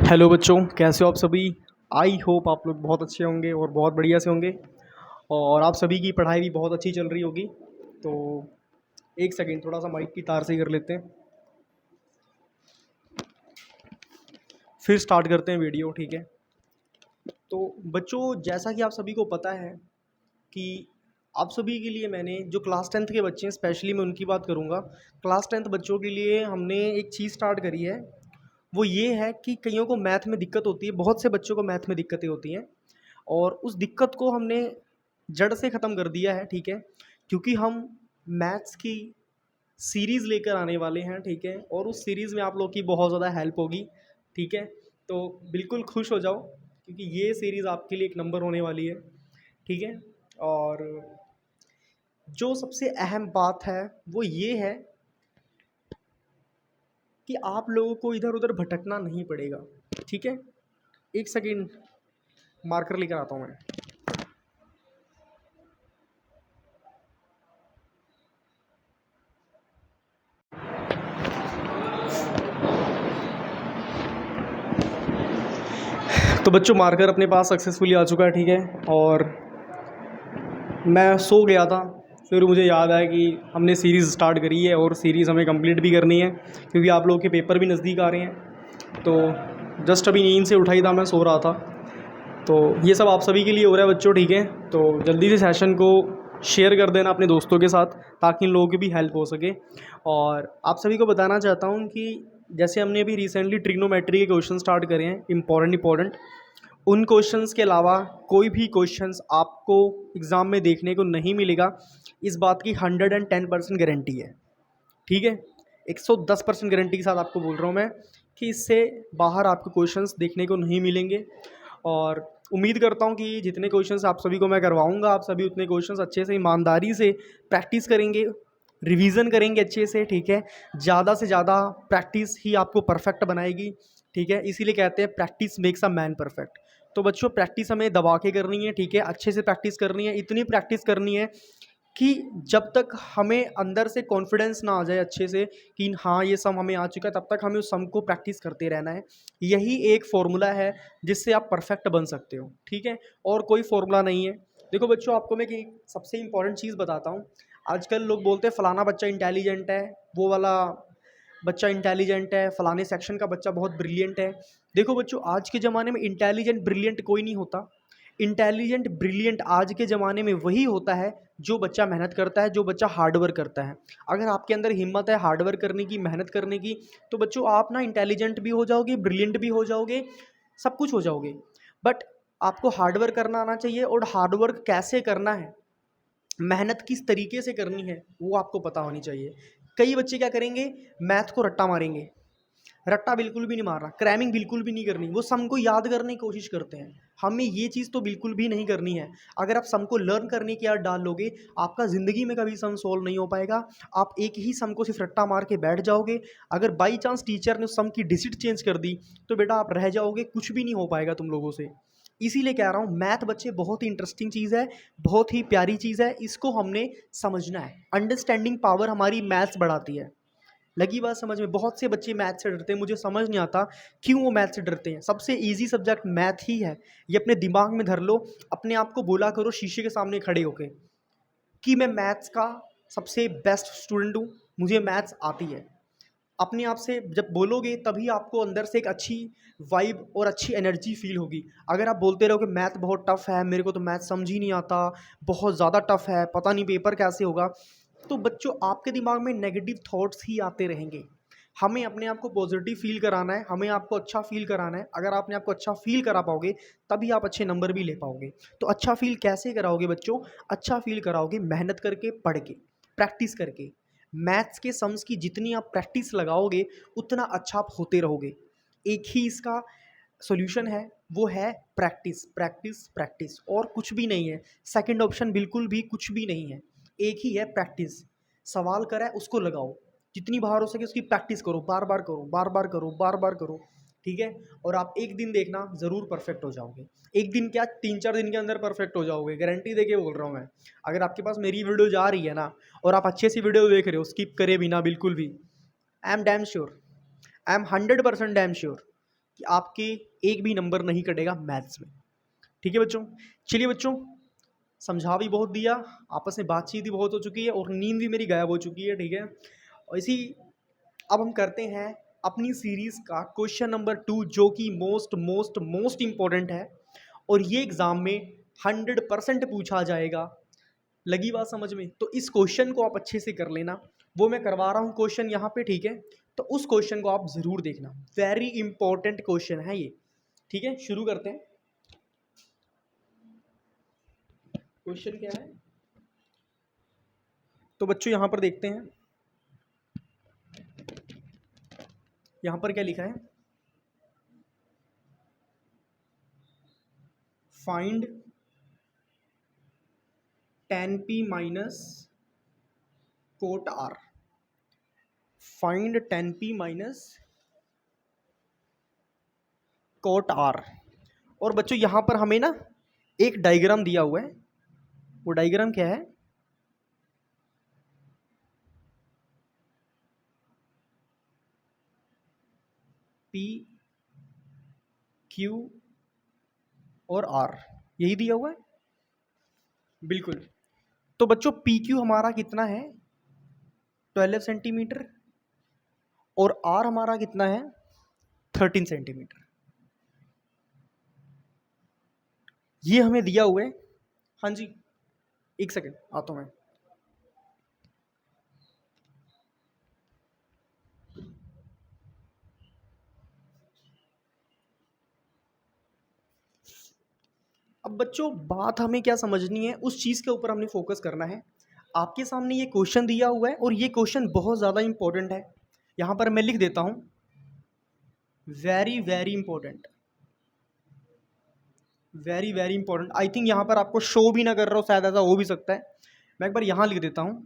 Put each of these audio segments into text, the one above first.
Hello बच्चों, कैसे हो आप सभी। आई होप आप लोग बहुत अच्छे होंगे और बहुत बढ़िया से होंगे और आप सभी की पढ़ाई भी बहुत अच्छी चल रही होगी। तो एक सेकंड, थोड़ा सा माइक की तार सही कर लेते हैं, फिर स्टार्ट करते हैं वीडियो। ठीक है। तो बच्चों, जैसा कि आप सभी को पता है कि आप सभी के लिए मैंने जो क्लास 10th के बच्चे हैं, स्पेशली मैं उनकी बात करूँगा। क्लास 10th बच्चों के लिए हमने एक चीज़ स्टार्ट करी है। वो ये है कि कईयों को मैथ में दिक्कत होती है, बहुत से बच्चों को मैथ में दिक्कतें होती हैं और उस दिक्कत को हमने जड़ से ख़त्म कर दिया है। ठीक है। क्योंकि हम मैथ्स की सीरीज़ लेकर आने वाले हैं। ठीक है। और उस सीरीज़ में आप लोग की बहुत ज़्यादा हेल्प होगी। ठीक है। तो बिल्कुल खुश हो जाओ, क्योंकि ये सीरीज़ आपके लिए एक नंबर होने वाली है। ठीक है। और जो सबसे अहम बात है वो ये है कि आप लोगों को इधर उधर भटकना नहीं पड़ेगा। ठीक है। एक सेकेंड, मार्कर लेकर आता हूँ मैं। तो बच्चों, मार्कर अपने पास सक्सेसफुली आ चुका है। ठीक है। और मैं सो गया था, फिर मुझे याद आया कि हमने सीरीज़ स्टार्ट करी है और सीरीज़ हमें कंप्लीट भी करनी है, क्योंकि आप लोगों के पेपर भी नज़दीक आ रहे हैं। तो जस्ट अभी नींद से उठा ही था, मैं सो रहा था। तो ये सब आप सभी के लिए हो रहा है बच्चों। ठीक है। तो जल्दी से सेशन को शेयर कर देना अपने दोस्तों के साथ, ताकि इन लोगों की भी हेल्प हो सके। और आप सभी को बताना चाहता हूँ कि जैसे हमने अभी रिसेंटली ट्रिग्नोमेट्री के क्वेश्चन स्टार्ट करे हैं, इंपॉर्टेंट, उन क्वेश्चंस के अलावा कोई भी क्वेश्चंस आपको एग्ज़ाम में देखने को नहीं मिलेगा। इस बात की 110% गारंटी है। ठीक है। 110% गारंटी के साथ आपको बोल रहा हूँ मैं कि इससे बाहर आपको क्वेश्चंस देखने को नहीं मिलेंगे। और उम्मीद करता हूँ कि जितने क्वेश्चंस आप सभी को मैं करवाऊँगा, आप सभी उतने क्वेश्चंस अच्छे से ईमानदारी से प्रैक्टिस करेंगे, रिवीजन करेंगे अच्छे से। ठीक है। ज़्यादा से ज़्यादा प्रैक्टिस ही आपको परफेक्ट बनाएगी। ठीक है। इसीलिए कहते हैं practice makes a man perfect. तो बच्चों, प्रैक्टिस हमें दबा के करनी है। ठीक है। अच्छे से प्रैक्टिस करनी है, इतनी प्रैक्टिस करनी है कि जब तक हमें अंदर से कॉन्फिडेंस ना आ जाए अच्छे से कि हाँ ये सम हमें आ चुका है, तब तक हमें उस सम को प्रैक्टिस करते रहना है। यही एक फॉर्मूला है जिससे आप परफेक्ट बन सकते हो। ठीक है। और कोई फॉर्मूला नहीं है। देखो बच्चों, आपको मैं एक सबसे इंपॉर्टेंट चीज़ बताता हूँ। आजकल लोग बोलते हैं फ़लाना बच्चा इंटेलिजेंट है, वो वाला बच्चा इंटेलिजेंट है, फ़लाने सेक्शन का बच्चा बहुत ब्रिलियंट है। देखो बच्चों, आज के ज़माने में इंटेलिजेंट ब्रिलियंट कोई नहीं होता। इंटेलिजेंट ब्रिलियंट आज के ज़माने में वही होता है जो बच्चा मेहनत करता है, जो बच्चा हार्ड वर्क करता है। अगर आपके अंदर हिम्मत है हार्ड वर्क करने की, मेहनत करने की, तो बच्चों आप ना इंटेलिजेंट भी हो जाओगे, ब्रिलियंट भी हो जाओगे, सब कुछ हो जाओगे। बट आपको हार्ड वर्क करना आना चाहिए, और हार्ड वर्क कैसे करना है, मेहनत किस तरीके से करनी है, वो आपको पता होनी चाहिए। कई बच्चे क्या करेंगे, मैथ को रट्टा मारेंगे। रट्टा बिल्कुल भी नहीं मारना, क्रैमिंग बिल्कुल भी नहीं करनी, वो सम को याद करने की कोशिश करते हैं। हमें ये चीज़ तो बिल्कुल भी नहीं करनी है। अगर आप सम को लर्न करने की याद डाल लोगे, आपका ज़िंदगी में कभी सम सोल्व नहीं हो पाएगा। आप एक ही सम को सिर्फ रट्टा मार के बैठ जाओगे। अगर बाई चांस टीचर ने उस सम की डिजिट चेंज कर दी, तो बेटा आप रह जाओगे, कुछ भी नहीं हो पाएगा तुम लोगों से। इसीलिए कह रहा हूँ, मैथ बच्चे बहुत ही इंटरेस्टिंग चीज़ है, बहुत ही प्यारी चीज़ है, इसको हमने समझना है। अंडरस्टैंडिंग पावर हमारी मैथ्स बढ़ाती है। लगी बात समझ में। बहुत से बच्चे मैथ से डरते हैं, मुझे समझ नहीं आता क्यों वो मैथ से डरते हैं। सबसे इजी सब्जेक्ट मैथ ही है, ये अपने दिमाग में धर लो। अपने आप को बोला करो शीशे के सामने खड़े होके कि मैं मैथ्स का सबसे बेस्ट स्टूडेंट हूँ, मुझे मैथ्स आती है। अपने आप से जब बोलोगे, तभी आपको अंदर से एक अच्छी वाइब और अच्छी एनर्जी फील होगी। अगर आप बोलते रहोगे मैथ बहुत टफ है, मेरे को तो मैथ समझ ही नहीं आता, बहुत ज़्यादा टफ है, पता नहीं पेपर कैसे होगा, तो बच्चों आपके दिमाग में नेगेटिव थॉट्स ही आते रहेंगे। हमें अपने आप को पॉजिटिव फील कराना है, हमें आपको अच्छा फील कराना है। अगर आपने आपको अच्छा फील करा पाओगे, तभी आप अच्छे नंबर भी ले पाओगे। तो अच्छा फील कैसे कराओगे बच्चों? अच्छा फील कराओगे मेहनत करके, पढ़ के, प्रैक्टिस करके। मैथ्स के सम्स की जितनी आप प्रैक्टिस लगाओगे, उतना अच्छा आप होते रहोगे। एक ही इसका सॉल्यूशन है, वो है प्रैक्टिस, प्रैक्टिस, प्रैक्टिस, और कुछ भी नहीं है। सेकंड ऑप्शन बिल्कुल भी कुछ भी नहीं है, एक ही है प्रैक्टिस। सवाल करा है उसको लगाओ, जितनी बार हो सके उसकी प्रैक्टिस करो, बार बार करो, बार बार करो, बार बार करो। ठीक है। और आप एक दिन देखना ज़रूर परफेक्ट हो जाओगे। एक दिन क्या, 3-4 दिन के अंदर परफेक्ट हो जाओगे, गारंटी देके बोल रहा हूँ मैं। अगर आपके पास मेरी वीडियो जा रही है ना, और आप अच्छे सी वीडियो देख रहे हो स्किप करे बिना बिल्कुल भी, I am damn sure, I am 100% damn sure कि आपके एक भी नंबर नहीं कटेगा मैथ्स में। ठीक है बच्चों, चलिए बच्चों, समझा भी बहुत दिया, आपस में बातचीत भी बहुत हो चुकी है और नींद भी मेरी गायब हो चुकी है। ठीक है, और इसी अब हम करते हैं अपनी सीरीज़ का क्वेश्चन नंबर 2, जो कि मोस्ट मोस्ट मोस्ट इम्पॉर्टेंट है और ये एग्ज़ाम में 100% पूछा जाएगा। लगी बात समझ में? तो इस क्वेश्चन को आप अच्छे से कर लेना, वो मैं करवा रहा हूँ क्वेश्चन यहाँ पे। ठीक है, तो उस क्वेश्चन को आप ज़रूर देखना, वेरी इंपॉर्टेंट क्वेश्चन है ये। ठीक है, शुरू करते हैं। क्वेश्चन क्या है तो बच्चों यहाँ पर देखते हैं, यहाँ पर क्या लिखा है, find tan p minus cot r। Find tan p minus cot r। और बच्चों यहाँ पर हमें ना एक डायग्राम दिया हुआ है, वो डायग्राम क्या है, P Q और R, यही दिया हुआ है बिल्कुल। तो बच्चों पी क्यू हमारा कितना है 12 सेंटीमीटर और R हमारा कितना है 13 सेंटीमीटर, ये हमें दिया हुआ है। हाँ जी, एक सेकेंड आता हूँ मैं। अब बच्चों बात हमें क्या समझनी है, उस चीज़ के ऊपर हमने फोकस करना है। आपके सामने ये क्वेश्चन दिया हुआ है और ये क्वेश्चन बहुत ज़्यादा इंपॉर्टेंट है। यहाँ पर मैं लिख देता हूँ, very very important, very very important. I think यहाँ पर आपको शो भी ना कर रहा हो, शायद ऐसा हो भी सकता है। मैं एक बार यहाँ लिख देता हूँ,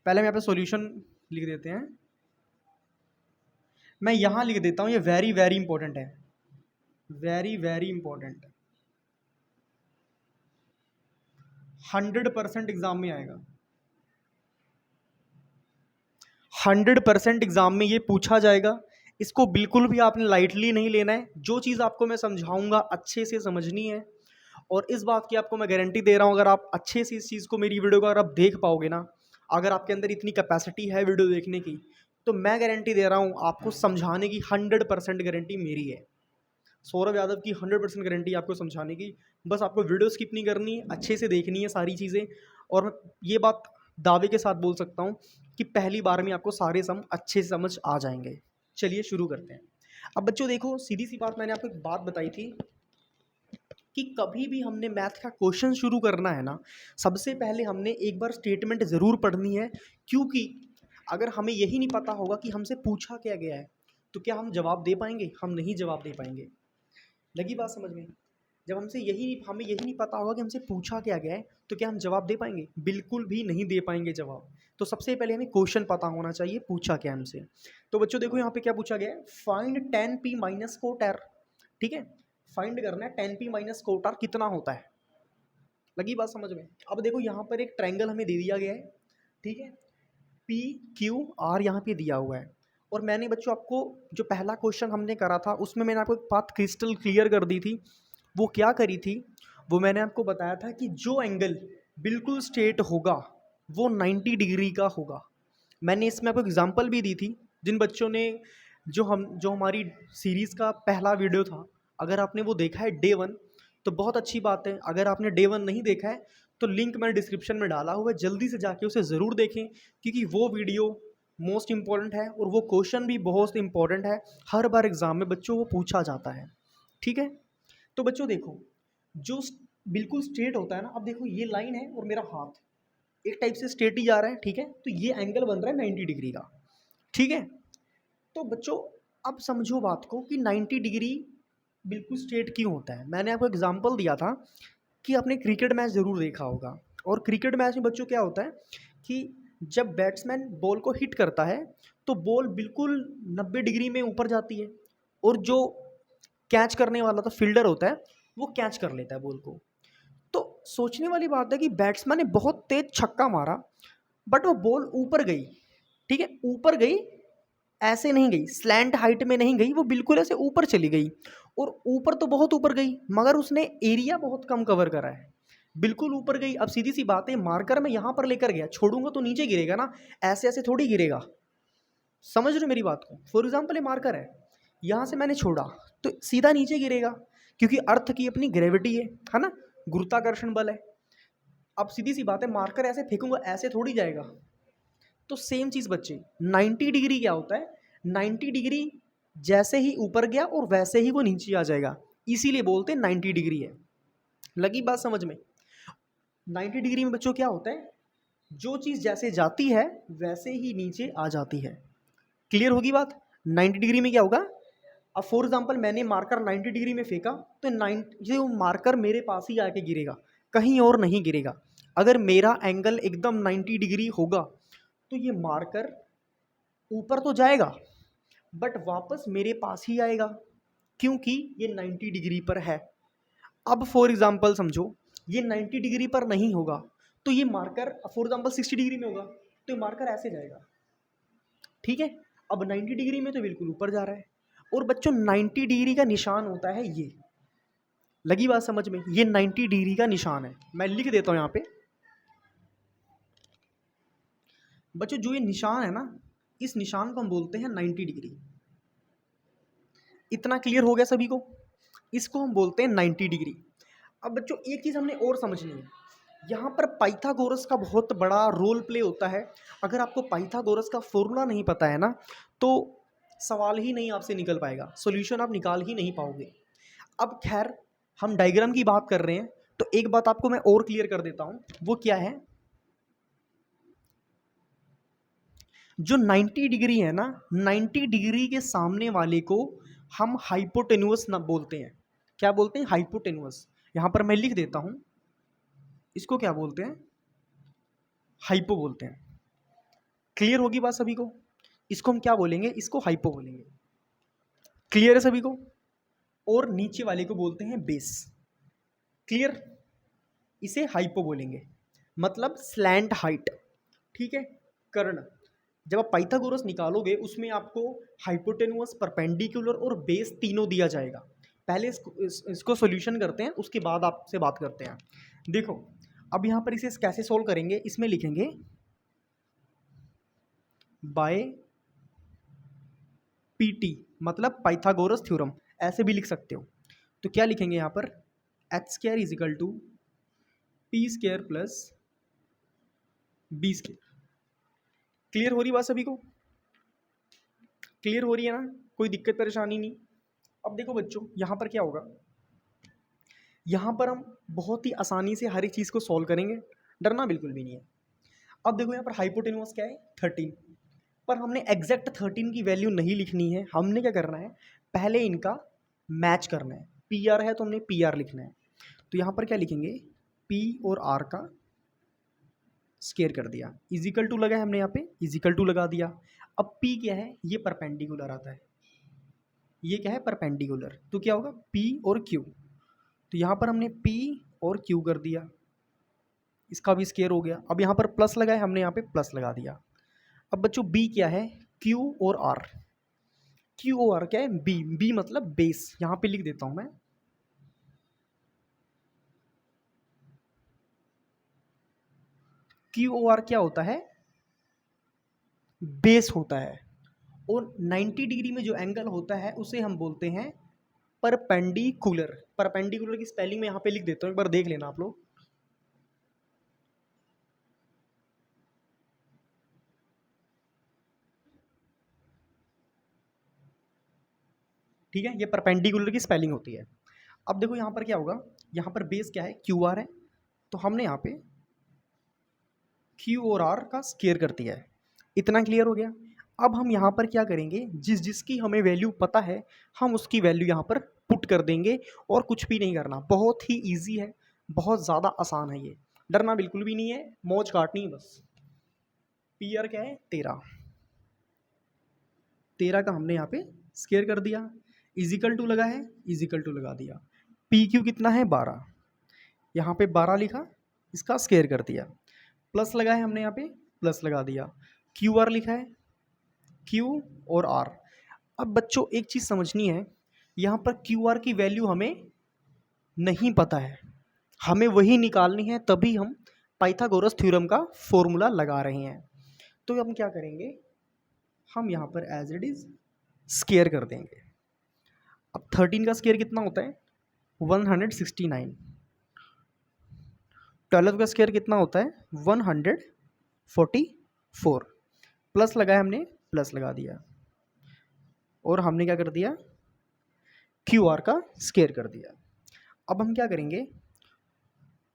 पहले मैं यहाँ पे सॉल्यूशन लिख देते हैं, मैं यहाँ लिख देता हूँ, ये वेरी वेरी इंपॉर्टेंट है, वेरी वेरी इंपॉर्टेंट, 100% एग्जाम में आएगा, 100% एग्जाम में ये पूछा जाएगा। इसको बिल्कुल भी आपने लाइटली नहीं लेना है। जो चीज़ आपको मैं समझाऊंगा अच्छे से समझनी है और इस बात की आपको मैं गारंटी दे रहा हूँ, अगर आप अच्छे से इस चीज़ को, मेरी वीडियो को अगर आप देख पाओगे ना, अगर आपके अंदर इतनी कैपेसिटी है वीडियो देखने की, तो मैं गारंटी दे रहा हूँ आपको समझाने की 100% गारंटी मेरी है। सौरभ यादव की 100% गारंटी आपको समझाने की। बस आपको वीडियो स्किप नहीं करनी, अच्छे से देखनी है सारी चीज़ें। और मैं ये बात दावे के साथ बोल सकता हूँ कि पहली बार में आपको सारे सम अच्छे से समझ आ जाएंगे। चलिए शुरू करते हैं। अब बच्चों देखो, सीधी सी बात, मैंने आपको एक बात बताई थी कि कभी भी हमने मैथ का क्वेश्चन शुरू करना है ना, सबसे पहले हमने एक बार स्टेटमेंट ज़रूर पढ़नी है। क्योंकि अगर हमें यही नहीं पता होगा कि हमसे पूछा क्या गया है, तो क्या हम जवाब दे पाएंगे? हम नहीं जवाब दे पाएंगे। लगी बात समझ में? जब हमें यही नहीं पता होगा कि हमसे पूछा क्या गया है, तो क्या हम जवाब दे पाएंगे? बिल्कुल भी नहीं दे पाएंगे जवाब। तो सबसे पहले हमें क्वेश्चन पता होना चाहिए, पूछा क्या हमसे। तो बच्चों देखो यहाँ पे क्या पूछा गया है, find tan p minus cot r। ठीक है, फाइंड करना है tan p minus cot r कितना होता है। लगी बात समझ में? अब देखो यहाँ पर एक ट्रायंगल हमें दे दिया गया है। ठीक है, पी क्यू आर यहाँ पे दिया हुआ है। और मैंने बच्चों आपको जो पहला क्वेश्चन हमने करा था, उसमें मैंने आपको एक बात क्रिस्टल क्लियर कर दी थी। वो क्या करी थी, वो मैंने आपको बताया था कि जो एंगल बिल्कुल स्ट्रेट होगा वो 90 डिग्री का होगा। मैंने इसमें आपको एग्जांपल भी दी थी। जिन बच्चों ने जो हमारी सीरीज़ का पहला वीडियो था, अगर आपने वो देखा है डे 1, तो बहुत अच्छी बात है। अगर आपने डे 1 नहीं देखा है तो लिंक मैंने डिस्क्रिप्शन में डाला हुआ है, जल्दी से जाके उसे ज़रूर देखें, क्योंकि वो वीडियो मोस्ट इंपॉर्टेंट है और वो क्वेश्चन भी बहुत इंपॉर्टेंट है। हर बार एग्ज़ाम में बच्चों वो पूछा जाता है। ठीक है, तो बच्चों देखो, जो बिल्कुल स्ट्रेट होता है ना, अब देखो ये लाइन है और मेरा हाथ एक टाइप से स्ट्रेट ही जा रहा है। ठीक है, तो ये एंगल बन रहा है 90 डिग्री का। ठीक है, तो बच्चों अब समझो बात को कि 90 डिग्री बिल्कुल स्ट्रेट क्यों होता है। मैंने आपको एग्जांपल दिया था कि आपने क्रिकेट मैच ज़रूर देखा होगा, और क्रिकेट मैच में बच्चों क्या होता है कि जब बैट्समैन बॉल को हिट करता है तो बॉल बिल्कुल 90 डिग्री में ऊपर जाती है, और जो कैच करने वाला तो फील्डर होता है वो कैच कर लेता है बॉल को। तो सोचने वाली बात है कि बैट्समैन ने बहुत तेज छक्का मारा, बट वो बॉल ऊपर गई। ठीक है, ऊपर गई ऐसे नहीं गई, स्लैंट हाइट में नहीं गई, वो बिल्कुल ऐसे ऊपर चली गई, और ऊपर तो बहुत ऊपर गई मगर उसने एरिया बहुत कम कवर करा है, बिल्कुल ऊपर गई। अब सीधी सी बात है, मार्कर मैं यहाँ पर लेकर गया, छोड़ूंगा तो नीचे गिरेगा ना, ऐसे ऐसे थोड़ी गिरेगा। समझ रहे हो मेरी बात को? फॉर एग्जाम्पल ये मार्कर है, यहाँ से मैंने छोड़ा तो सीधा नीचे गिरेगा, क्योंकि अर्थ की अपनी ग्रेविटी है ना, गुरुत्वाकर्षण बल है। अब सीधी सी बात है, मार्कर ऐसे फेंकूंगा ऐसे थोड़ी जाएगा। तो सेम चीज़ बच्चे, 90 डिग्री क्या होता है, 90 डिग्री जैसे ही ऊपर गया और वैसे ही वो नीचे आ जाएगा, इसीलिए बोलते हैं 90 डिग्री है। लगी बात समझ में? 90 डिग्री में बच्चों क्या होता है, जो चीज़ जैसे जाती है वैसे ही नीचे आ जाती है। क्लियर होगी बात? 90 डिग्री में क्या होगा, अब फॉर एग्जाम्पल मैंने मार्कर 90 डिग्री में फेंका तो 90 जो मार्कर मेरे पास ही आके गिरेगा, कहीं और नहीं गिरेगा। अगर मेरा एंगल एकदम 90 डिग्री होगा तो ये मार्कर ऊपर तो जाएगा बट वापस मेरे पास ही आएगा, क्योंकि ये 90 डिग्री पर है। अब फॉर एग्जाम्पल समझो ये 90 डिग्री पर नहीं होगा तो ये मार्कर फॉर एग्जाम्पल 60 डिग्री में होगा तो ये मार्कर ऐसे जाएगा, ठीक है। अब 90 डिग्री में तो बिल्कुल ऊपर जा रहा है, और बच्चों 90 डिग्री का निशान होता है ये। लगी बात समझ में? ये 90 डिग्री का निशान है, मैं लिख देता हूं यहां पे बच्चों, जो ये निशान है ना, इस निशान को हम बोलते हैं 90 डिग्री। इतना क्लियर हो गया सभी को? इसको हम बोलते हैं 90 डिग्री। अब बच्चों एक चीज़ हमने और समझनी है, यहाँ पर पाइथागोरस का बहुत बड़ा रोल प्ले होता है। अगर आपको पाइथागोरस का फॉर्मूला नहीं पता है ना, तो सवाल ही नहीं आपसे निकल पाएगा, सॉल्यूशन आप निकाल ही नहीं पाओगे। अब खैर हम डायग्राम की बात कर रहे हैं, तो एक बात आपको मैं और क्लियर कर देता हूँ, वो क्या है, जो 90 डिग्री है ना, 90 डिग्री के सामने वाले को हम हाइपोटेन्यूअस ना बोलते हैं। क्या बोलते हैं? हाइपोटेन्यूअस। यहां पर मैं लिख देता हूं, इसको क्या बोलते हैं? हाइपो बोलते हैं। क्लियर होगी बात सभी को? इसको हम क्या बोलेंगे? इसको हाइपो बोलेंगे। क्लियर है सभी को? और नीचे वाले को बोलते हैं बेस। क्लियर? इसे हाइपो बोलेंगे, मतलब स्लैंट हाइट, ठीक है। कर्ण, जब आप पाइथागोरस निकालोगे उसमें आपको हाइपोटेनुअस, परपेंडिकुलर और बेस तीनों दिया जाएगा। पहले इसको सॉल्यूशन करते हैं, उसके बाद आपसे बात करते हैं। देखो अब यहाँ पर इसे कैसे सोल्व करेंगे, इसमें लिखेंगे बाय पीटी, मतलब पाइथागोरस थ्योरम, ऐसे भी लिख सकते हो। तो क्या लिखेंगे यहाँ पर, H square is equal to P square plus B square. Clear हो रही बात सभी को? क्लियर हो रही है ना, कोई दिक्कत परेशानी नहीं। अब देखो बच्चों यहाँ पर क्या होगा, यहाँ पर हम बहुत ही आसानी से हर एक चीज़ को सॉल्व करेंगे, डरना बिल्कुल भी नहीं है। अब देखो यहाँ पर हाइपोटेन्यूस क्या है, 13, पर हमने एग्जैक्ट 13 की वैल्यू नहीं लिखनी है। हमने क्या करना है, पहले इनका मैच करना है। पी आर है तो हमने पी आर लिखना है, तो यहाँ पर क्या लिखेंगे, पी और आर का स्केयर कर दिया, इजिकल टू लगा है हमने यहाँ पे, इजिकल टू लगा दिया। अब पी क्या है, ये परपेंडिकुलर आता है, ये क्या है, परपेंडिकुलर, तो क्या होगा पी और क्यू। तो यहाँ पर हमने पी और क्यू कर दिया, इसका भी स्केयर हो गया। अब यहाँ पर प्लस लगा है, हमने यहाँ पे प्लस लगा दिया। अब बच्चों बी क्या है, क्यू और आर। क्यू और आर क्या है, बी, बी मतलब बेस, यहाँ पे लिख देता हूँ मैं, क्यू ओ आर क्या होता है, बेस होता है। और 90 डिग्री में जो एंगल होता है उसे हम बोलते हैं परपेंडिकुलर। परपेंडिकुलर की स्पेलिंग में यहाँ पे लिख देता हूँ, एक बार देख लेना आप लोग। ठीक है, ये परपेंडिकुलर की स्पेलिंग होती है। अब देखो यहाँ पर क्या होगा, यहाँ पर बेस क्या है, क्यू आर है, तो हमने यहाँ पे क्यू और आर का स्केयर कर दिया है। इतना क्लियर हो गया। अब हम यहाँ पर क्या करेंगे, जिस जिसकी हमें वैल्यू पता है हम उसकी वैल्यू यहाँ पर पुट कर देंगे, और कुछ भी नहीं करना, बहुत ही ईजी है, बहुत ज़्यादा आसान है ये, डरना बिल्कुल भी नहीं है, मौज काटनी है बस। पी आर क्या है, 13, 13 का हमने यहाँ पे स्केयर कर दिया, इजिकल टू लगा है, इजिकल टू लगा दिया। पी क्यू कितना है, 12, यहाँ पे 12 लिखा, इसका स्केयर कर दिया। प्लस लगा है हमने यहाँ पे, प्लस लगा दिया। क्यू आर लिखा है, क्यू और आर। अब बच्चों एक चीज़ समझनी है, यहाँ पर क्यू आर की वैल्यू हमें नहीं पता है, हमें वही निकालनी है, तभी हम पाइथागोरस थ्योरम का फॉर्मूला लगा रहे हैं। तो हम क्या करेंगे, हम यहाँ पर एज इट इज स्केयर कर देंगे। अब 13 का स्केयर कितना होता है 169, 12 का स्केयर कितना होता है 144, प्लस लगाया हमने, प्लस लगा दिया, और हमने क्या कर दिया क्यू आर का स्केयर कर दिया। अब हम क्या करेंगे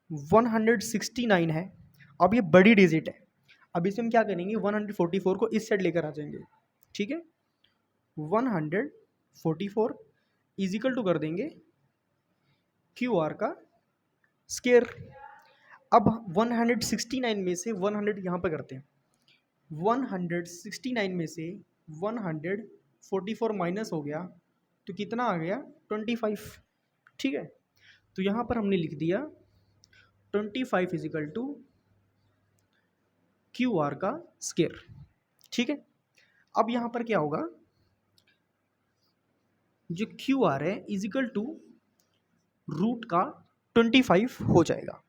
169 है, अब ये बड़ी डिजिट है, अब इसे हम क्या करेंगे 144 को इस साइड लेकर आ जाएंगे, ठीक है। 144 इजिकल टू कर देंगे क्यू आर का स्केयर। अब 169 में से 100 यहाँ पर करते हैं, 169 में से 144 माइनस हो गया तो कितना आ गया 25, ठीक है। तो यहाँ पर हमने लिख दिया 25 इजिकल टू क्यू आर का स्केयर, ठीक है। अब यहाँ पर क्या होगा, जो क्यू आर है इजिकल टू रूट का 25 हो जाएगा,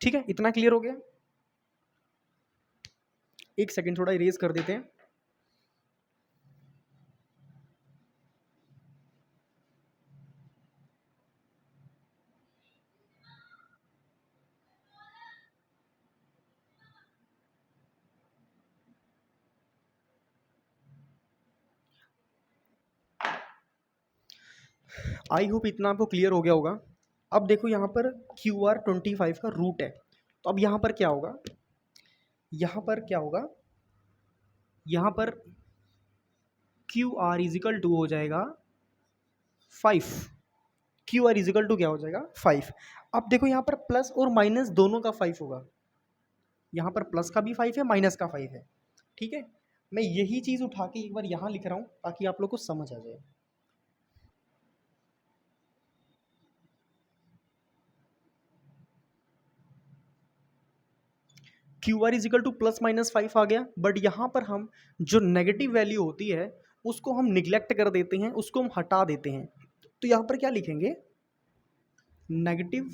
ठीक है। इतना क्लियर हो गया। एक सेकेंड थोड़ा इरेज कर देते हैं। आई होप इतना आपको क्लियर हो गया होगा। अब देखो यहाँ पर क्यू आर 25 का रूट है, तो अब यहाँ पर क्या होगा, यहाँ पर क्या होगा, यहाँ पर क्यू आर इजिकल टू हो जाएगा 5, क्यू आर इजिकल टू क्या हो जाएगा 5। अब देखो यहाँ पर प्लस और माइनस दोनों का 5 होगा, यहाँ पर प्लस का भी 5 है, माइनस का 5 है, ठीक है। मैं यही चीज़ उठा के एक बार यहाँ लिख रहा हूँ ताकि आप लोग को समझ आ जाए। Q R is equal two plus minus 5 आ गया, बट यहाँ पर हम जो नेगेटिव वैल्यू होती है उसको हम निग्लेक्ट कर देते हैं, उसको हम हटा देते हैं। तो यहाँ पर क्या लिखेंगे, नेगेटिव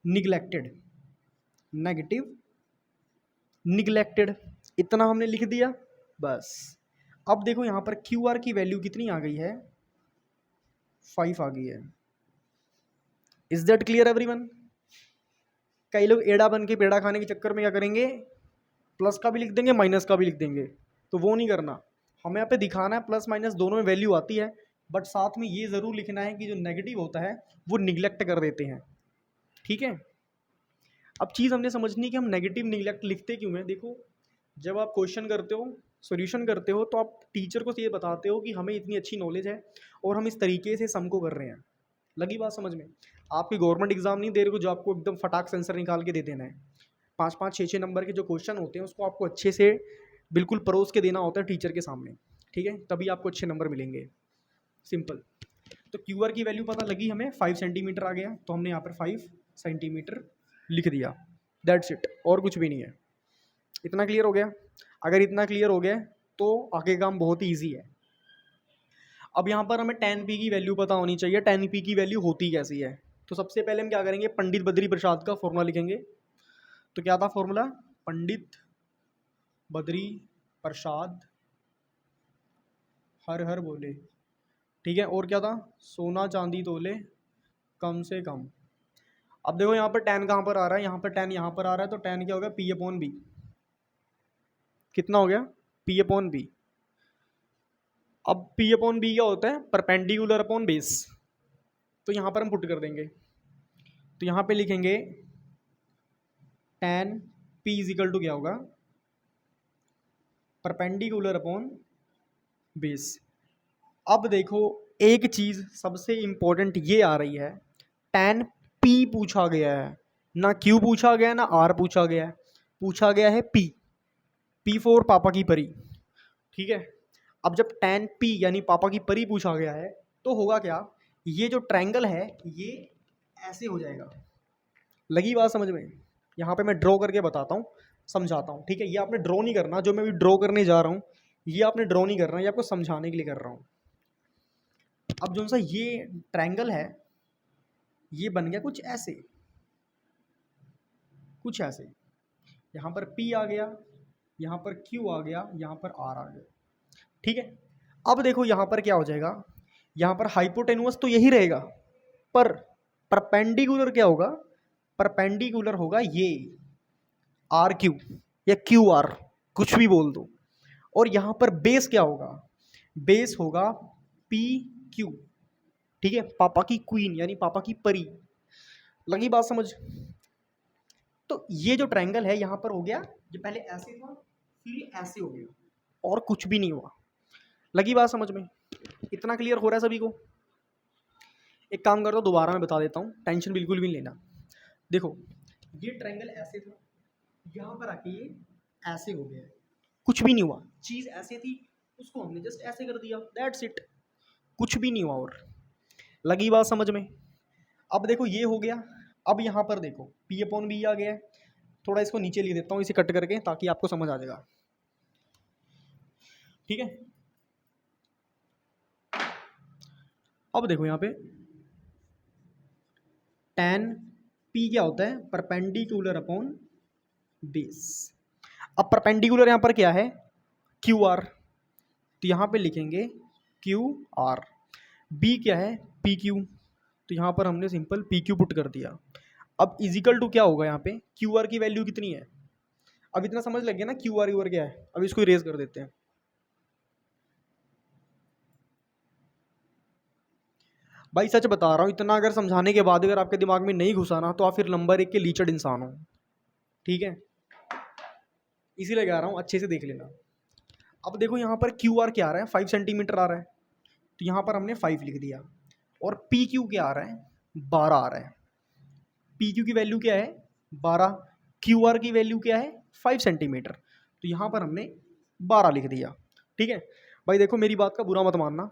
निग्लेक्टेड, नेगेटिव निग्लेक्टेड, इतना हमने लिख दिया बस। अब देखो यहाँ पर क्यू आर की वैल्यू कितनी आ गई है 5 आ गई है। Is that clear everyone? कई लोग एड़ा बन के पेड़ा खाने के चक्कर में क्या करेंगे, प्लस का भी लिख देंगे माइनस का भी लिख देंगे, तो वो नहीं करना। हमें यहाँ पे दिखाना है प्लस माइनस दोनों में वैल्यू आती है, बट साथ में ये ज़रूर लिखना है कि जो नेगेटिव होता है वो निग्लेक्ट कर देते हैं, ठीक है। अब चीज़ हमने समझनी है कि हम नेगेटिव निग्लेक्ट लिखते क्यों हैं। देखो जब आप क्वेश्चन करते हो, सॉल्यूशन करते हो, तो आप टीचर को ये बताते हो कि हमें इतनी अच्छी नॉलेज है और हम इस तरीके से सम को कर रहे हैं। लगी बात समझ में? आपकी गवर्नमेंट एग्जाम नहीं दे रहे हो जो आपको एकदम फटाक से आंसर निकाल के दे देना है। 5-5, 6-6 नंबर के जो क्वेश्चन होते हैं उसको आपको अच्छे से बिल्कुल परोस के देना होता है टीचर के सामने, ठीक है, तभी आपको अच्छे नंबर मिलेंगे। सिंपल। तो क्यू आर की वैल्यू पता लगी हमें, 5 सेंटीमीटर आ गया, तो हमने यहाँ पर 5 सेंटीमीटर लिख दिया, दैट्स इट, और कुछ भी नहीं है। इतना क्लियर हो गया? अगर इतना क्लियर हो गया तो आगे काम बहुत ही ईजी है। अब यहाँ पर हमें tan p की वैल्यू पता होनी चाहिए, tan p की वैल्यू होती कैसी है। तो सबसे पहले हम क्या करेंगे, पंडित बद्री प्रसाद का फॉर्मूला लिखेंगे। तो क्या था फॉर्मूला, पंडित बद्री प्रसाद हर हर बोले, ठीक है। और क्या था, सोना चांदी तोले कम से कम। अब देखो यहाँ पर tan कहाँ पर आ रहा है, यहाँ पर tan यहाँ पर आ रहा है, तो tan क्या होगा p/b, कितना हो गया p/b। अब p/b क्या होता है, परपेंडिकुलर अपॉन बेस, तो यहाँ पर हम पुट कर देंगे। तो यहाँ पे लिखेंगे tan p इजिकल टू क्या होगा, परपेंडिकुलर अपॉन बेस। अब देखो एक चीज़ सबसे इम्पोर्टेंट ये आ रही है, tan p पूछा गया है, ना q पूछा गया है ना r पूछा गया है, पूछा गया है p फॉर पापा की परी, ठीक है। अब जब tan p यानी पापा की परी पूछा गया है तो होगा क्या, ये जो ट्रायंगल है ये ऐसे हो जाएगा। लगी बात समझ में? यहाँ पे मैं ड्रॉ करके बताता हूँ समझाता हूँ, ठीक है। ये आपने ड्रॉ नहीं करना, जो मैं अभी ड्रॉ करने जा रहा हूँ ये आपने ड्रॉ नहीं करना, ये आपको समझाने के लिए कर रहा हूँ। अब जो सा ये ट्रायंगल है ये बन गया कुछ ऐसे, कुछ ऐसे। यहाँ पर P आ गया, यहाँ पर Q आ गया, यहाँ पर R आ गया, ठीक है। अब देखो यहाँ पर क्या हो जाएगा, यहाँ पर हाइपोटेनुअस तो यही रहेगा, पर परपेंडिकुलर क्या होगा, परपेंडिकुलर होगा ये RQ या QR, कुछ भी बोल दो। और यहाँ पर बेस क्या होगा, बेस होगा PQ, ठीक है, पापा की क्वीन यानी पापा की परी। लगी बात समझ। तो ये जो ट्रायंगल है यहाँ पर हो गया, ये पहले ऐसे था फिर ऐसे हो गया और कुछ भी नहीं हुआ। लगी बात समझ में, इतना क्लियर हो रहा है सभी को। एक काम करता हूँ दोबारा मैं बता देता हूँ, टेंशन बिल्कुल भी नहीं लेना। देखो ये ट्रायंगल ऐसे था, यहाँ पर आके ये ऐसे हो गया, कुछ भी नहीं हुआ, चीज़ ऐसे थी उसको हमने जस्ट ऐसे कर दिया, दैट्स इट, कुछ भी नहीं हुआ। और लगी बात समझ में। अब देखो ये हो गया, अब यहाँ पर देखो P/B आ गया है। थोड़ा इसको नीचे लिख देता हूँ इसे कट करके ताकि आपको समझ आ जाएगा, ठीक है। अब देखो यहाँ पे tan P क्या होता है, परपेंडिकुलर अपॉन बेस। अब परपेंडिकुलर यहाँ पर क्या है, QR, तो यहाँ पे लिखेंगे QR। B क्या है, PQ, तो यहाँ पर हमने सिंपल PQ पुट कर दिया। अब इजिकल टू क्या होगा, यहाँ पे QR की वैल्यू कितनी है, अब इतना समझ लग गया ना QR क्या है। अब इसको इरेज कर देते हैं। भाई सच बता रहा हूँ, इतना अगर समझाने के बाद अगर आपके दिमाग में नहीं घुसा ना तो आप फिर नंबर 1 के लीचड़ इंसान हो, ठीक है। इसीलिए कह रहा हूँ अच्छे से देख लेना। अब देखो यहाँ पर QR क्या आ रहा है, 5 सेंटीमीटर आ रहा है, तो यहाँ पर हमने 5 लिख दिया। और PQ क्या आ रहा है, 12 आ रहा है। PQ की वैल्यू क्या है, 12, QR की वैल्यू क्या है, 5 सेंटीमीटर, तो यहाँ पर हमने 12 लिख दिया, ठीक है। भाई देखो मेरी बात का बुरा मत मानना,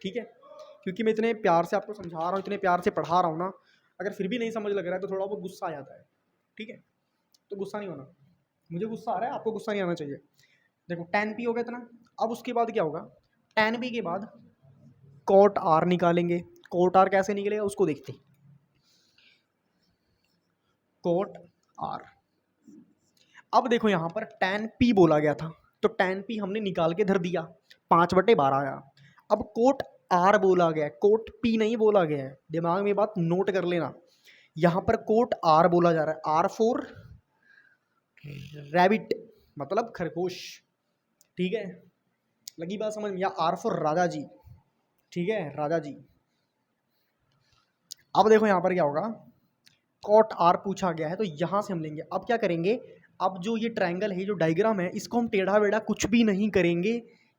ठीक है, क्योंकि मैं इतने प्यार से आपको समझा रहा हूँ, इतने प्यार से पढ़ा रहा हूँ ना, अगर फिर भी नहीं समझ लग रहा है तो थोड़ा बहुत गुस्सा आ जाता है, ठीक है। तो गुस्सा नहीं होना, मुझे गुस्सा आ रहा है, आपको गुस्सा नहीं आना चाहिए। देखो tan P हो गया इतना। अब उसके बाद क्या होगा, tan P के बाद cot R निकालेंगे। cot R कैसे निकलेगा उसको देखते हैं। cot R, अब देखो यहाँ पर tan P बोला गया था, तो tan P हमने निकाल के धर दिया, 5/12 आया। अब cot R बोला गया है, cot P नहीं बोला गया है, दिमाग में बात नोट कर लेना। यहाँ पर cot R बोला जा रहा है, R फॉर रैबिट मतलब खरगोश, ठीक है। लगी बात समझ में, या R फॉर राजा जी, ठीक है, राजा जी। अब देखो यहाँ पर क्या होगा, cot R पूछा गया है तो यहाँ से हम लेंगे। अब क्या करेंगे, अब जो ये ट्रायंगल है, जो डायग्राम है, इसको हम टेढ़ा बेढ़ा कुछ भी नहीं करेंगे,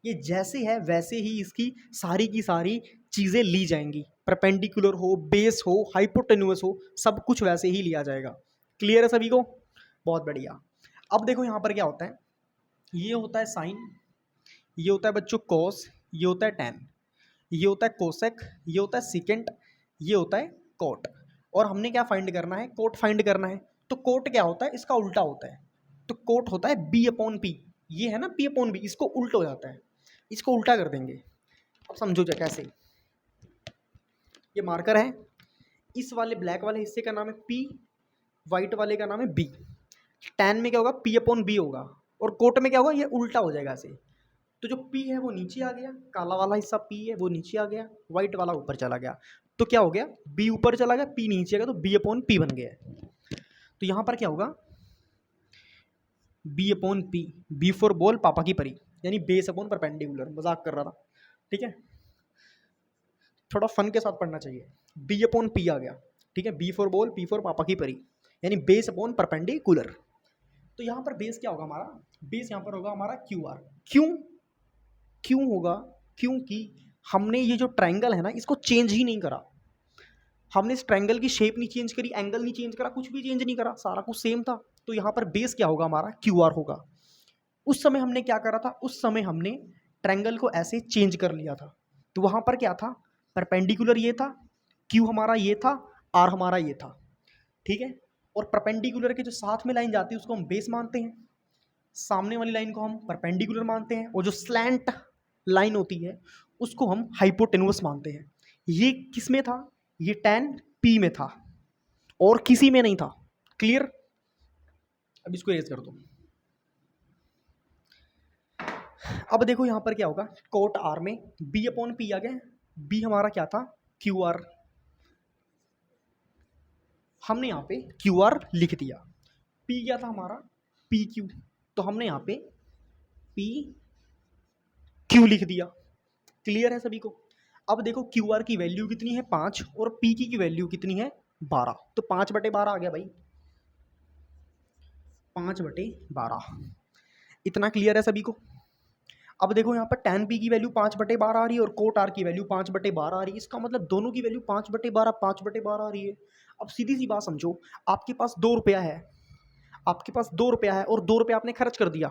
ये जैसे है वैसे ही इसकी सारी की सारी चीज़ें ली जाएंगी, परपेंडिकुलर हो, बेस हो, हाइपोटेन्यूअस हो, सब कुछ वैसे ही लिया जाएगा। क्लियर है सभी को, बहुत बढ़िया। अब देखो यहाँ पर क्या होता है, ये होता है साइन, ये होता है बच्चों कॉस, ये होता है टैन, ये होता है कोसेक, ये होता है सिकेंट, ये होता है कोट। और हमने क्या फाइंड करना है, कोट फाइंड करना है। तो कोट क्या होता है, इसका उल्टा होता है, तो कोट होता है B/P। ये है ना P/B, इसको उल्टा हो जाता है, इसको उल्टा कर देंगे। अब समझो जा कैसे, ये मार्कर है, इस वाले ब्लैक वाले हिस्से का नाम है P, वाइट वाले का नाम है B। टैन में क्या होगा, P/B होगा, और कोट में क्या होगा, ये उल्टा हो जाएगा ऐसे। तो जो P है वो नीचे आ गया, काला वाला हिस्सा P है वो नीचे आ गया, वाइट वाला ऊपर चला गया। तो क्या हो गया, B ऊपर चला गया, P नीचे आ गया, तो B/P बन गया। तो यहाँ पर क्या होगा, B/P, B फॉर बॉल, पापा की परी, यानी बेस अपॉन परपेंडिकुलर। मजाक कर रहा था, ठीक है, थोड़ा फन के साथ पढ़ना चाहिए। B/P आ गया, ठीक है, B for ball, P for पापा की परी, यानी बेस अपॉन परपेंडिकुलर। तो यहाँ पर बेस क्या होगा हमारा, बेस यहाँ पर होगा हमारा QR। क्यों होगा, क्योंकि हमने ये जो ट्रायंगल है ना इसको चेंज ही नहीं करा, हमने इस ट्रायंगल की शेप नहीं चेंज करी, एंगल नहीं चेंज करा, कुछ भी चेंज नहीं करा, सारा कुछ सेम था। तो यहाँ पर बेस क्या होगा हमारा, QR होगा। उस समय हमने क्या करा था, उस समय हमने ट्रायंगल को ऐसे चेंज कर लिया था। तो वहाँ पर क्या था, परपेंडिकुलर ये था, Q हमारा ये था, R हमारा ये था, ठीक है। और परपेंडिकुलर के जो साथ में लाइन जाती है उसको हम बेस मानते हैं, सामने वाली लाइन को हम परपेंडिकुलर मानते हैं और जो स्लैंट लाइन होती है उसको हम हाइपोटेन्यूस मानते हैं। ये किस में था? ये tan p में था और किसी में नहीं था। क्लियर? अब इसको इरेज कर दो। अब देखो यहां पर क्या होगा, कोट r में b अपॉन p आ गया। b हमारा क्या था? QR। हमने यहाँ पे QR लिख दिया। P क्या था हमारा? PQ। तो हमने यहाँ पे PQ लिख दिया। क्लियर है सभी को? अब देखो QR की वैल्यू कितनी है? 5 और P की वैल्यू कितनी है? 12। तो 5/12 आ गया भाई, 5/12। इतना क्लियर है सभी को? अब देखो यहाँ पर tan P की वैल्यू 5/12 आ रही है और कोट R की वैल्यू 5/12 आ रही है। इसका मतलब दोनों की वैल्यू 5/12 आ रही है। अब सीधी सी बात समझो, आपके पास 2 रुपया है, आपके पास 2 रुपया है और 2 रुपया आपने खर्च कर दिया।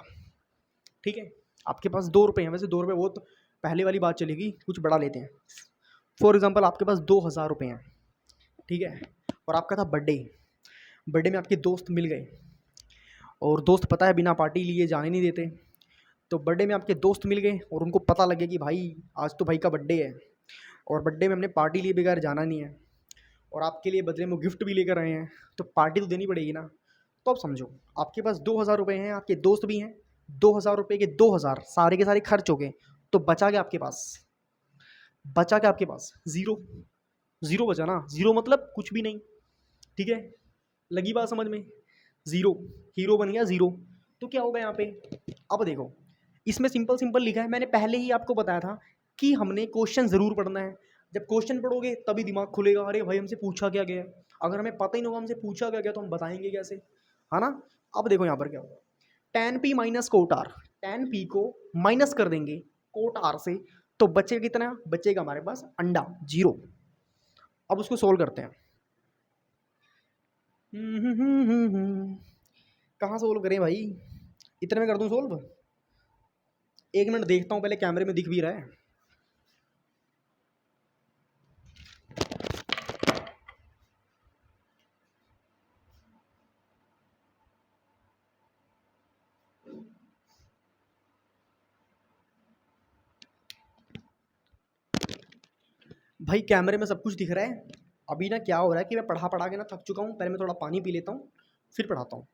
ठीक है, आपके पास 2 रुपये हैं। वैसे 2 रुपये बहुत पहले वाली बात चलेगी, कुछ बड़ा लेते हैं। फॉर एग्जाम्पल आपके पास 2000 रुपये हैं, ठीक है, और आपका था बर्थडे में आपके दोस्त मिल गए और दोस्त पता है बिना पार्टी लिए जाने नहीं देते। तो बर्थडे में आपके दोस्त मिल गए और उनको पता लगे कि भाई आज तो भाई का बर्थडे है और बर्थडे में हमने पार्टी लिए बगैर जाना नहीं है और आपके लिए बदले में गिफ्ट भी लेकर आए हैं, तो पार्टी तो देनी पड़ेगी ना। तो अब समझो, आपके पास 2000 रुपये हैं, आपके दोस्त भी हैं, 2000 रुपये के 2000 सारे के सारे खर्च हो गए, तो बचा क्या आपके पास? बचा क्या आपके पास? ज़ीरो। ज़ीरो बचा ना, ज़ीरो मतलब कुछ भी नहीं। ठीक है, लगी बात समझ में? ज़ीरो, हीरो बन गया ज़ीरो। तो क्या होगा यहाँ पे? अब देखो, इसमें सिंपल लिखा है। मैंने पहले ही आपको बताया था कि हमने क्वेश्चन ज़रूर पढ़ना है। जब क्वेश्चन पढ़ोगे तभी दिमाग खुलेगा, अरे भाई हमसे पूछा क्या गया है। अगर हमें पता ही नहीं होगा हमसे पूछा क्या गया तो हम बताएंगे कैसे, है ना? अब देखो यहाँ पर क्या होगा, tan P minus cot R। tan P को माइनस कर देंगे कोट R से, तो बचेगा कितना? बचेगा हमारे पास अंडा, 0। अब उसको सोल्व करते हैं। कहाँ सोल्व करें भाई? इतने में कर दूं सोल्व? 1 मिनट देखता हूँ पहले कैमरे में दिख भी रहा है। भाई कैमरे में सब कुछ दिख रहा है। अभी ना क्या हो रहा है कि मैं पढ़ा के ना थक चुका हूँ। पहले मैं थोड़ा पानी पी लेता हूँ फिर पढ़ाता हूँ।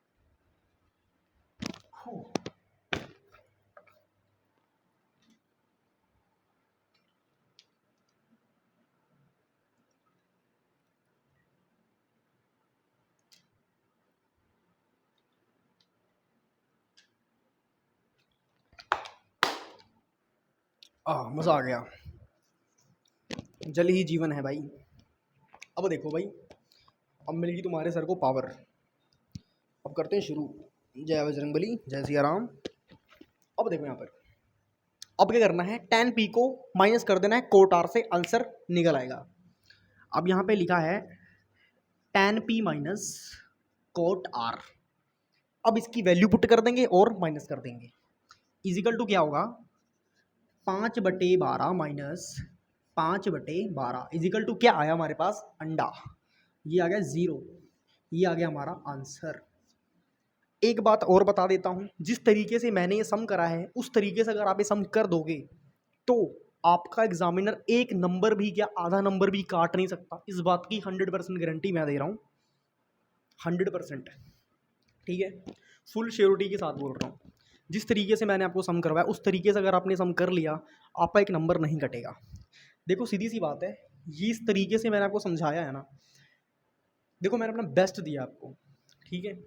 मज़ा आ गया। जल ही जीवन है भाई। अब देखो भाई, अब मिलेगी तुम्हारे सर को पावर। अब करते हैं शुरू। जय बजरंगबली, जय सिया राम। अब देखो यहाँ पर, अब क्या करना है, tan P को माइनस कर देना है कोट R से, आंसर निकल आएगा। अब यहाँ पे लिखा है tan P minus cot R। अब इसकी वैल्यू पुट कर देंगे और माइनस कर देंगे। इजिकल टू क्या होगा? 5/12 माइनस 5/12 इजिकल टू क्या आया हमारे पास? अंडा। ये आ गया 0, ये आ गया हमारा आंसर। एक बात और बता देता हूँ, जिस तरीके से मैंने ये सम करा है उस तरीके से अगर आप ये सम कर दोगे तो आपका एग्जामिनर 1 नंबर भी क्या आधा नंबर भी काट नहीं सकता। इस बात की 100% गारंटी मैं दे रहा हूँ, 100%। ठीक है, फुल श्योरिटी के साथ बोल रहा हूँ। जिस तरीके से मैंने आपको सम करवाया उस तरीके से अगर आपने सम कर लिया, आपका 1 नंबर नहीं कटेगा। देखो सीधी सी बात है, ये इस तरीके से मैंने आपको समझाया है ना, देखो मैंने अपना बेस्ट दिया आपको, ठीक है।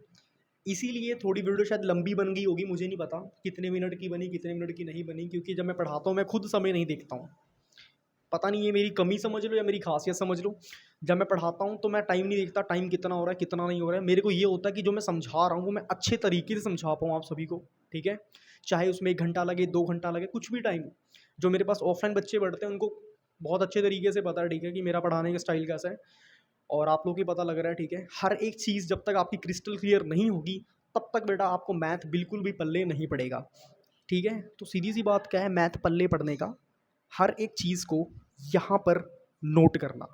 इसीलिए थोड़ी वीडियो शायद लंबी बन गई होगी, मुझे नहीं पता कितने मिनट की बनी कितने मिनट की नहीं बनी, क्योंकि जब मैं पढ़ाता हूँ मैं खुद समय नहीं देखता हूँ। पता नहीं ये मेरी कमी समझ लो या मेरी खासियत समझ लो, जब मैं पढ़ाता हूँ तो मैं टाइम नहीं देखता, टाइम कितना हो रहा है कितना नहीं हो रहा है। मेरे को ये होता है कि जो मैं समझा रहा हूँ वो मैं अच्छे तरीके से समझा पाऊँ आप सभी को, ठीक है। चाहे उसमें 1 घंटा लगे 2 घंटा लगे, कुछ भी टाइम। जो मेरे पास ऑफलाइन बच्चे पढ़ते हैं उनको बहुत अच्छे तरीके से पता है, ठीक है, कि मेरा पढ़ाने का स्टाइल कैसा है, और आप लोग को पता लग रहा है, ठीक है। हर एक चीज़ जब तक आपकी क्रिस्टल क्लियर नहीं होगी तब तक बेटा आपको मैथ बिल्कुल भी पल्ले नहीं पड़ेगा, ठीक है। तो सीधी सी बात क्या है, मैथ पल्ले पड़ने का, हर एक चीज़ को यहाँ पर नोट करना।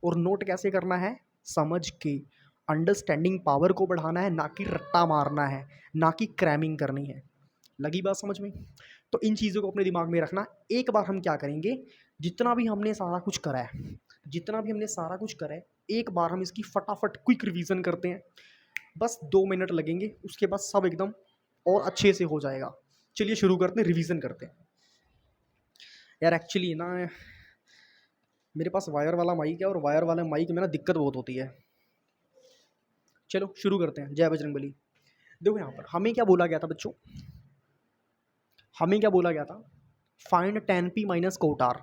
और नोट कैसे करना है? समझ के, अंडरस्टैंडिंग पावर को बढ़ाना है, ना कि रट्टा मारना है, ना कि क्रैमिंग करनी है। लगी बात समझ में? तो इन चीज़ों को अपने दिमाग में रखना। एक बार हम क्या करेंगे, जितना भी हमने सारा कुछ करा है, जितना भी हमने सारा कुछ करा है, एक बार हम इसकी फटाफट क्विक रिवीजन करते हैं। बस 2 मिनट लगेंगे, उसके बाद सब एकदम और अच्छे से हो जाएगा। चलिए शुरू करते हैं, रिवीजन करते हैं। यार एक्चुअली ना मेरे पास वायर वाला माइक है और वायर वाले माइक में ना दिक्कत बहुत होती है। चलो शुरू करते हैं। जय बजरंगबली। देखो यहाँ पर हमें क्या बोला गया था बच्चों, हमें क्या बोला गया था, फाइंड tan p माइनस कोटार।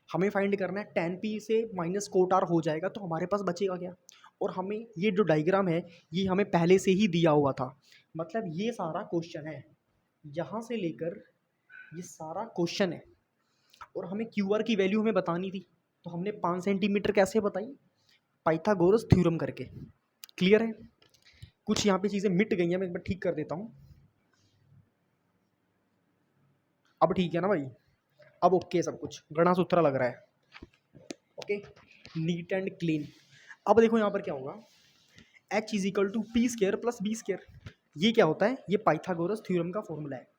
हमें फाइंड करना है tan p से माइनस कोटार हो जाएगा तो हमारे पास बचेगा क्या। और हमें ये जो डायग्राम है ये हमें पहले से ही दिया हुआ था, मतलब ये सारा क्वेश्चन है, यहाँ से लेकर ये सारा क्वेश्चन है। और हमें QR की वैल्यू हमें बतानी थी, तो हमने 5 सेंटीमीटर कैसे बताई, पाइथागोरस थ्योरम करके। क्लियर है? कुछ यहाँ पे चीज़ें मिट गई हैं, मैं एक बार ठीक कर देता हूँ। अब ठीक है ना भाई, अब ओके, सब कुछ गणा सूत्रा लग रहा है। Okay, neat and clean. अब देखो यहाँ पर क्या होगा, h is equal to P square plus B square. ये क्या होता है, ये पाइथागोरस थ्योरम का फॉर्मूला है।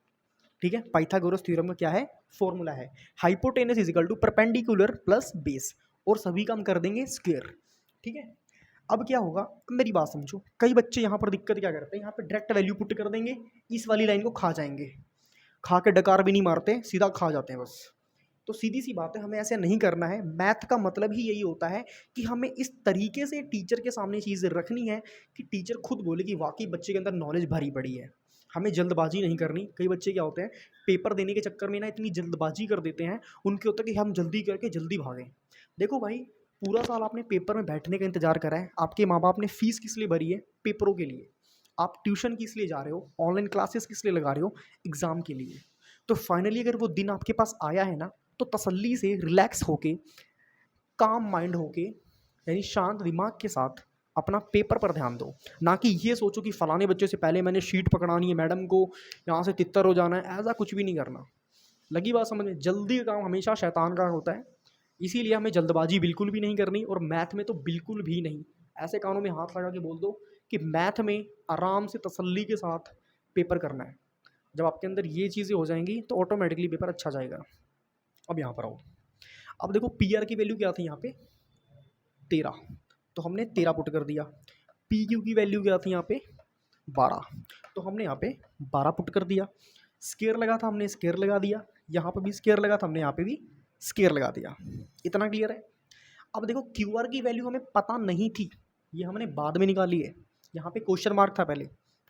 ठीक है, पाइथागोरस थ्योरम का क्या है, फॉर्मूला है। Hypotenuse is equal to perpendicular plus base, और सभी का हम कर देंगे स्क्वायर। ठीक है, अब क्या होगा, मेरी बात समझो। कई बच्चे यहाँ पर दिक्कत क्या करते हैं, यहाँ पे डायरेक्ट वैल्यू पुट कर देंगे, इस वाली लाइन को खा जाएंगे, खा के डकार भी नहीं मारते, सीधा खा जाते हैं बस। तो सीधी सी बात है, हमें ऐसे नहीं करना है। मैथ का मतलब ही यही होता है कि हमें इस तरीके से टीचर के सामने चीज़ रखनी है कि टीचर खुद बोले कि वाकई बच्चे के अंदर नॉलेज भरी पड़ी है। हमें जल्दबाजी नहीं करनी। कई बच्चे क्या होते हैं, पेपर देने के चक्कर में ना इतनी जल्दबाजी कर देते हैं, उनके होता है कि हम जल्दी करके जल्दी भागें। देखो भाई, पूरा साल आपने पेपर में बैठने का इंतजार करा है, आपके माँ बाप ने फीस किस लिए भरी है, पेपरों के लिए। आप ट्यूशन किस लिए जा रहे हो, ऑनलाइन क्लासेस किस लिए लगा रहे हो, एग्ज़ाम के लिए। तो फाइनली अगर वो दिन आपके पास आया है ना, तो तसल्ली से रिलैक्स होके, काम माइंड होके, यानी शांत दिमाग के साथ अपना पेपर पर ध्यान दो। ना कि ये सोचो कि फलाने बच्चे से पहले मैंने शीट पकड़ानी है, मैडम को यहाँ से तितर हो जाना है, ऐसा कुछ भी नहीं करना। लगी बात समझ में? जल्दी का काम हमेशा शैतान का होता है, इसीलिए हमें जल्दबाजी बिल्कुल भी नहीं करनी, और मैथ में तो बिल्कुल भी नहीं। ऐसे कानों में हाथ लगा के बोल दो कि मैथ में आराम से तसल्ली के साथ पेपर करना है। जब आपके अंदर ये चीज़ें हो जाएंगी तो ऑटोमेटिकली पेपर अच्छा जाएगा। अब यहाँ पर आओ, अब देखो PR की वैल्यू क्या थी यहाँ पे, 13, तो हमने 13 पुट कर दिया। PQ की वैल्यू क्या थी यहाँ पे, 12, तो हमने यहाँ पे 12 पुट कर दिया। स्केयर लगा था, हमने स्केयर लगा दिया। यहाँ पे भी स्केयर लगा था, हमने यहाँ पे भी स्केयर लगा दिया। इतना क्लियर है? अब देखो QR की वैल्यू हमें पता नहीं थी, ये हमने बाद में निकाली है। यहाँ पे क्वेश्चन मार्क था पहले,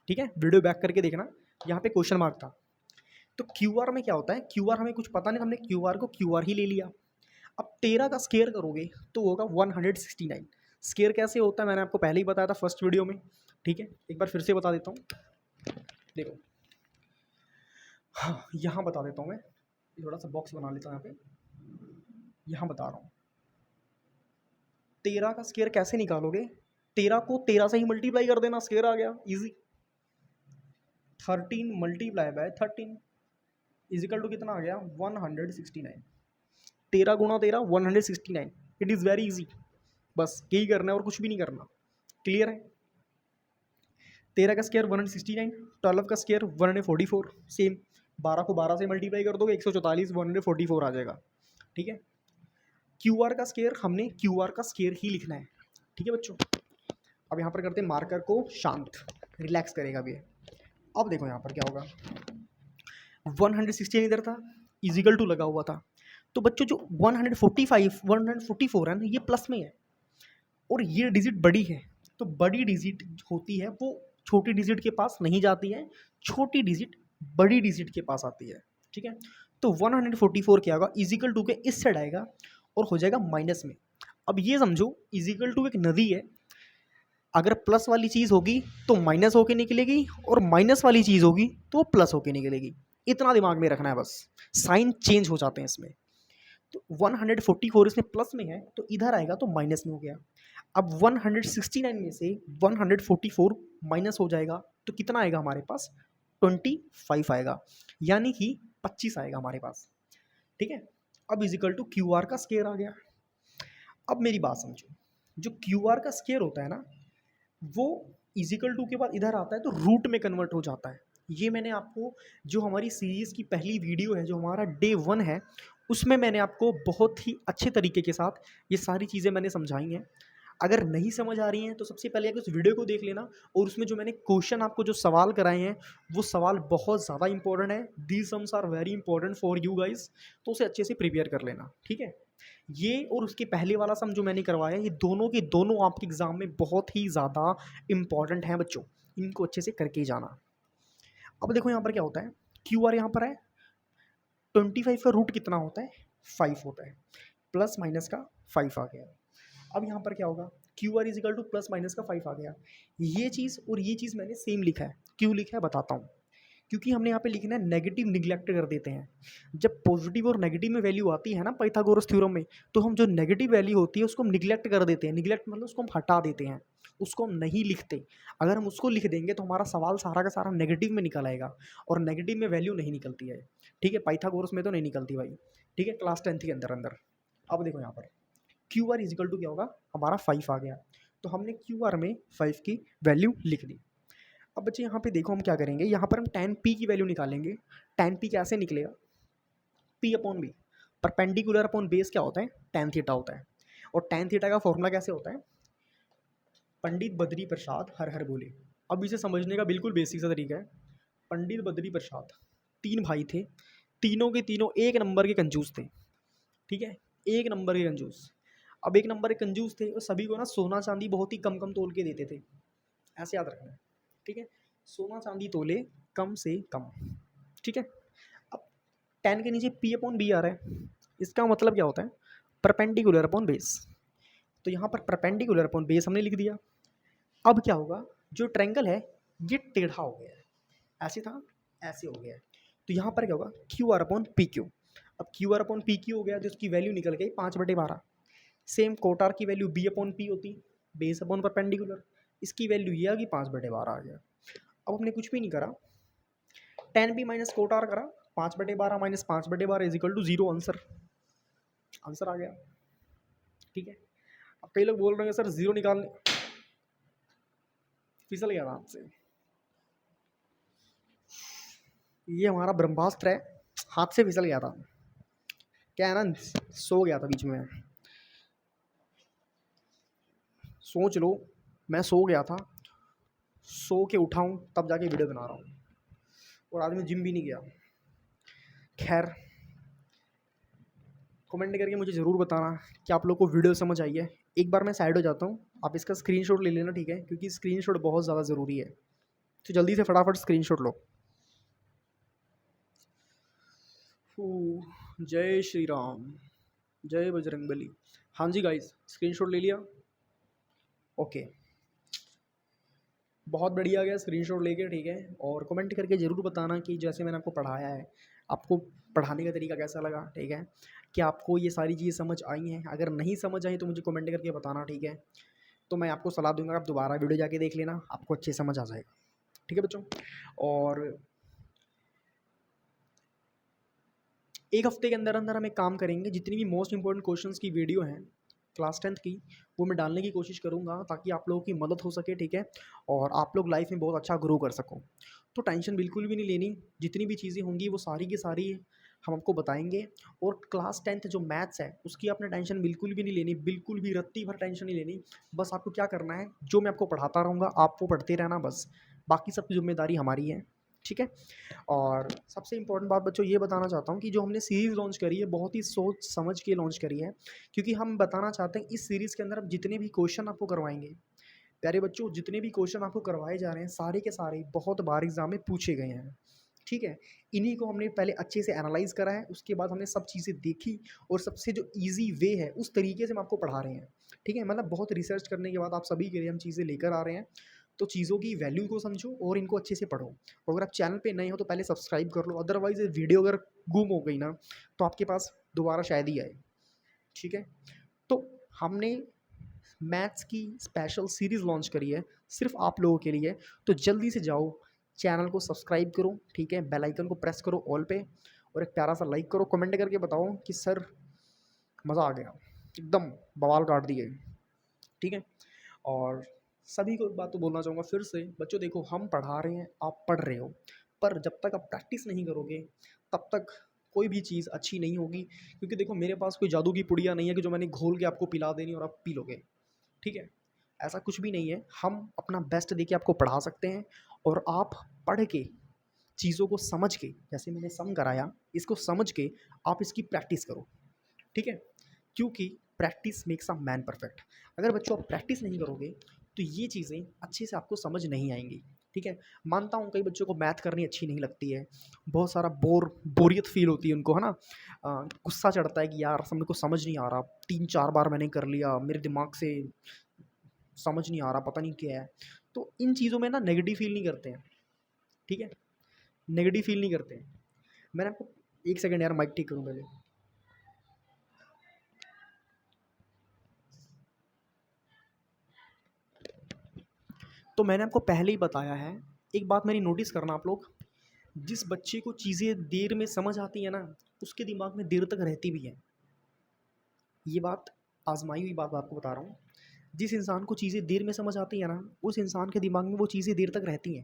ठीक है, वीडियो बैक करके देखना, यहाँ पे क्वेश्चन मार्क था। तो QR में क्या होता है, QR हमें कुछ पता नहीं, हमने QR को QR ही ले लिया। अब 13 का स्केयर करोगे तो होगा 169। स्केयर कैसे होता है मैंने आपको पहले ही बताया था फर्स्ट वीडियो में, ठीक है, एक बार फिर से बता देता हूँ। देखो, हाँ यहाँ बता देता हूँ मैं, थोड़ा सा बॉक्स बना लेता हूँ यहाँ पे, यहाँ बता रहा हूँ। 13 का स्केयर कैसे निकालोगे, 13 को 13 से ही मल्टीप्लाई कर देना, स्केयर आ गया, easy. 13 multiply by 13 equal to कितना आ गया, 169। 13 गुणा 13 169। इट इज़ वेरी इजी, बस यही करना है और कुछ भी नहीं करना। क्लियर है? 13 का स्केयर 169, 12 का स्केयर 144, सेम। 12 को 12 से मल्टीप्लाई कर दोगे 144, 144 आ जाएगा। ठीक है, QR का स्केयर, हमने QR का स्केयर ही लिखना है। ठीक है बच्चों, अब यहाँ पर करते हैं मार्कर को शांत, रिलैक्स करेगा भी। अब देखो यहाँ पर क्या होगा, 116 इधर था, इजिकल टू लगा हुआ था, तो बच्चों जो 145 144 है ना, ये प्लस में है और ये डिजिट बड़ी है, तो बड़ी डिजिट होती है वो छोटी डिजिट के पास नहीं जाती है, छोटी डिजिट बड़ी डिजिट के पास आती है। ठीक है, तो 144 क्या होगा, इजिकल टू के इस साइड आएगा और हो जाएगा माइनस में। अब ये समझो, इजिकल टू एक नदी है, अगर प्लस वाली चीज़ होगी तो माइनस होके निकलेगी, और माइनस वाली चीज़ होगी तो वो प्लस होके निकलेगी। इतना दिमाग में रखना है बस, साइन चेंज हो जाते हैं इसमें। तो 144 इसमें प्लस में है तो इधर आएगा तो माइनस में हो गया। अब 169 में से 144 माइनस हो जाएगा तो कितना आएगा हमारे पास, 25 आएगा, यानी कि 25 आएगा हमारे पास। ठीक है, अब इजिकल टू QR का स्केयर आ गया। अब मेरी बात समझो, जो QR का स्केयर होता है ना, वो इजिकल टू के बाद इधर आता है तो रूट में कन्वर्ट हो जाता है। ये मैंने आपको जो हमारी सीरीज़ की पहली वीडियो है, जो हमारा डे 1 है, उसमें मैंने आपको बहुत ही अच्छे तरीके के साथ ये सारी चीज़ें मैंने समझाई हैं। अगर नहीं समझ आ रही हैं तो सबसे पहले आप उस वीडियो को देख लेना, और उसमें जो मैंने क्वेश्चन आपको जो सवाल कराए हैं, वो सवाल बहुत ज़्यादा इंपॉर्टेंट है। These sums are very important for you guys, तो उसे अच्छे से प्रिपेयर कर लेना, ठीक है। ये और उसके पहले वाला सम जो मैंने करवाया, ये दोनों के दोनों आपके एग्जाम में बहुत ही ज़्यादा इंपॉर्टेंट हैं बच्चों, इनको अच्छे से करके ही जाना। अब देखो यहाँ पर क्या होता है, क्यू आर यहाँ पर है 25 का रूट कितना होता है, 5 होता है, प्लस माइनस का 5 आ गया। अब यहाँ पर क्या होगा, Q R is equal two plus minus का 5 आ गया। ये चीज़ और ये चीज़ मैंने सेम लिखा है, क्यों लिखा है बताता हूँ। क्योंकि हमने यहाँ पे लिखना है नेगेटिव निगलेक्ट कर देते हैं। जब पॉजिटिव और नेगेटिव में वैल्यू आती है ना पाइथागोरस थ्योरम में, तो हम जो नेगेटिव वैल्यू होती है उसको हम निगलेक्ट कर देते हैं। निगलेक्ट मतलब उसको हम हटा देते हैं, उसको हम नहीं लिखते। अगर हम उसको लिख देंगे तो हमारा सवाल सारा का सारा नेगेटिव में निकल आएगा, और नेगेटिव में वैल्यू नहीं निकलती है, ठीक है। पाइथागोरस में तो नहीं निकलती भाई, ठीक है, क्लास 10th के अंदर अंदर। अब देखो यहाँ पर क्यू आर इजिकल टू क्या होगा, हमारा 5 आ गया, तो हमने क्यू आर में 5 की वैल्यू लिख दी। अब बच्चे यहाँ पे देखो हम क्या करेंगे, यहाँ पर हम tan p की वैल्यू निकालेंगे। tan p कैसे निकलेगा, p अपॉन बी, परपेंडिकुलर अपॉन बेस क्या होता है, tan थीटा होता है। और tan थीटा का फॉर्मूला कैसे होता है, पंडित बद्री प्रसाद हर हर बोले। अब इसे समझने का बिल्कुल बेसिक सा तरीका है। पंडित बद्री प्रसाद 3 भाई थे, तीनों के तीनों एक नंबर के कंजूस थे, ठीक है, एक नंबर के कंजूस। अब एक नंबर के कंजूस थे और सभी को ना सोना चांदी बहुत ही कम कम तोल के देते थे, ऐसे याद रखना है, ठीक है। सोना चांदी तोले कम से कम, ठीक है। अब 10 के नीचे p अपॉन बी आ रहा है, इसका मतलब क्या होता है, परपेंडिकुलर अपॉन बेस। तो यहाँ पर परपेंडिकुलर अपॉन बेस हमने लिख दिया। अब क्या होगा, जो ट्रायंगल है ये टेढ़ा हो गया है, ऐसे था ऐसे हो गया है, तो यहाँ पर क्या होगा, Q R upon P Q. अब Q R upon P Q हो गया, तो उसकी वैल्यू निकल गई 5/12। सेम कोटार की वैल्यू बी अपॉन पी होती, बेस अपॉन परपेंडिकुलर, इसकी वैल्यू ये आ गई 5/12 आ गया। अब हमने कुछ भी नहीं करा, tan बी माइनस कोटार करा, 5/12 minus 5/12 is equal to 0, answer answer आ गया, ठीक है। अब कई लोग बोल रहे हैं सर जीरो निकालने, फिसल गया था हाथ से, ये हमारा ब्रह्मास्त्र है, हाथ से फिसल गया था, क्या है ना, सो गया था बीच में, सोच लो मैं सो गया था, सो के उठाऊं तब जाके वीडियो बना रहा हूँ, और आज मैं जिम भी नहीं गया। खैर, कमेंट करके मुझे ज़रूर बताना कि आप लोग को वीडियो समझ आई है। एक बार मैं साइड हो जाता हूँ, आप इसका स्क्रीनशॉट ले लेना, ठीक है, क्योंकि स्क्रीनशॉट बहुत ज़्यादा ज़रूरी है, तो जल्दी से फटाफट स्क्रीनशॉट लो। जय श्री राम, जय बजरंगबली। हाँ जी गाइस, स्क्रीनशॉट ले लिया, ओके, बहुत बढ़िया गया स्क्रीनशॉट लेके, ठीक है। और कमेंट करके ज़रूर बताना कि जैसे मैंने आपको पढ़ाया है, आपको पढ़ाने का तरीका कैसा लगा, ठीक है, कि आपको ये सारी चीज़ें समझ आई हैं। अगर नहीं समझ आई तो मुझे कमेंट करके बताना, ठीक है। तो मैं आपको सलाह दूंगा, आप दोबारा वीडियो जाके देख लेना, आपको अच्छे समझ आ जाएगा, ठीक है बच्चों। और एक हफ्ते के अंदर अंदर हम एक काम करेंगे, जितनी भी मोस्ट इंपॉर्टेंट क्वेश्चंस की वीडियो हैं क्लास 10th की, वो मैं डालने की कोशिश करूँगा, ताकि आप लोगों की मदद हो सके, ठीक है, और आप लोग लाइफ में बहुत अच्छा ग्रो कर सको। तो टेंशन बिल्कुल भी नहीं लेनी, जितनी भी चीज़ें होंगी वो सारी की सारी हम आपको बताएंगे। और क्लास 10th जो मैथ्स है उसकी आपने टेंशन बिल्कुल भी नहीं लेनी, बिल्कुल भी रत्ती भर टेंशन नहीं लेनी। बस आपको क्या करना है, जो मैं आपको पढ़ाता रहूँगा आप वो पढ़ते रहना, बस बाकी सबकी जिम्मेदारी हमारी है, ठीक है। और सबसे इम्पोर्टेंट बात बच्चों ये बताना चाहता हूँ कि जो हमने सीरीज़ लॉन्च करी है, बहुत ही सोच समझ के लॉन्च करी है, क्योंकि हम बताना चाहते हैं इस सीरीज़ के अंदर अब जितने भी क्वेश्चन आपको करवाएंगे, प्यारे बच्चों, जितने भी क्वेश्चन आपको करवाए जा रहे हैं सारे के सारे बहुत बार एग्जाम में पूछे गए हैं, ठीक है। इन्हीं को हमने पहले अच्छे से एनालाइज करा है, उसके बाद हमने सब चीज़ें देखी, और सबसे जो ईजी वे है उस तरीके से हम आपको पढ़ा रहे हैं, ठीक है। मतलब बहुत रिसर्च करने के बाद आप सभी के लिए हम चीज़ें लेकर आ रहे हैं। तो चीज़ों की वैल्यू को समझो और इनको अच्छे से पढ़ो। और अगर आप चैनल पे नए हो तो पहले सब्सक्राइब कर लो, अदरवाइज़ ये वीडियो अगर गुम हो गई ना तो आपके पास दोबारा शायद ही आए, ठीक है। तो हमने मैथ्स की स्पेशल सीरीज़ लॉन्च करी है सिर्फ आप लोगों के लिए, तो जल्दी से जाओ चैनल को सब्सक्राइब करो, ठीक है, बेल आइकन को प्रेस करो ऑल पे, और एक प्यारा सा लाइक करो, कमेंट करके बताओ कि सर मज़ा आ गया, एकदम बवाल काट दिए, ठीक है। और सभी को एक बात तो बोलना चाहूँगा फिर से, बच्चों देखो हम पढ़ा रहे हैं, आप पढ़ रहे हो, पर जब तक आप प्रैक्टिस नहीं करोगे तब तक कोई भी चीज़ अच्छी नहीं होगी। क्योंकि देखो मेरे पास कोई जादू की पुड़िया नहीं है कि जो मैंने घोल के आपको पिला देनी और आप पी लोगे, ठीक है? ऐसा कुछ भी नहीं है। हम अपना बेस्ट देके आपको पढ़ा सकते हैं और आप पढ़ के चीज़ों को समझ के, जैसे मैंने सम कराया, इसको समझ के आप इसकी प्रैक्टिस करो, ठीक है? क्योंकि practice makes a man perfect. अगर बच्चों आप प्रैक्टिस नहीं करोगे तो ये चीज़ें अच्छे से आपको समझ नहीं आएंगी, ठीक है? मानता हूँ कई बच्चों को मैथ करनी अच्छी नहीं लगती है, बहुत सारा बोरियत फील होती है उनको, है ना? गुस्सा चढ़ता है कि यार मेरे को समझ नहीं आ रहा, 3-4 बार मैंने कर लिया, मेरे दिमाग से समझ नहीं आ रहा, पता नहीं क्या है। तो इन चीज़ों में ना नेगेटिव फील नहीं करते हैं, ठीक है? नेगेटिव फील नहीं करते हैं। मैंने आपको, एक सेकंड यार माइक ठीक करूँ पहले। तो मैंने आपको पहले ही बताया है, एक बात मेरी नोटिस करना आप लोग, जिस बच्चे को चीज़ें देर में समझ आती है ना, उसके दिमाग में देर तक रहती भी है। ये बात आजमाई हुई बात आपको बता रहा हूँ। जिस इंसान को चीज़ें देर में समझ आती है ना, उस इंसान के दिमाग में वो चीज़ें देर तक रहती हैं।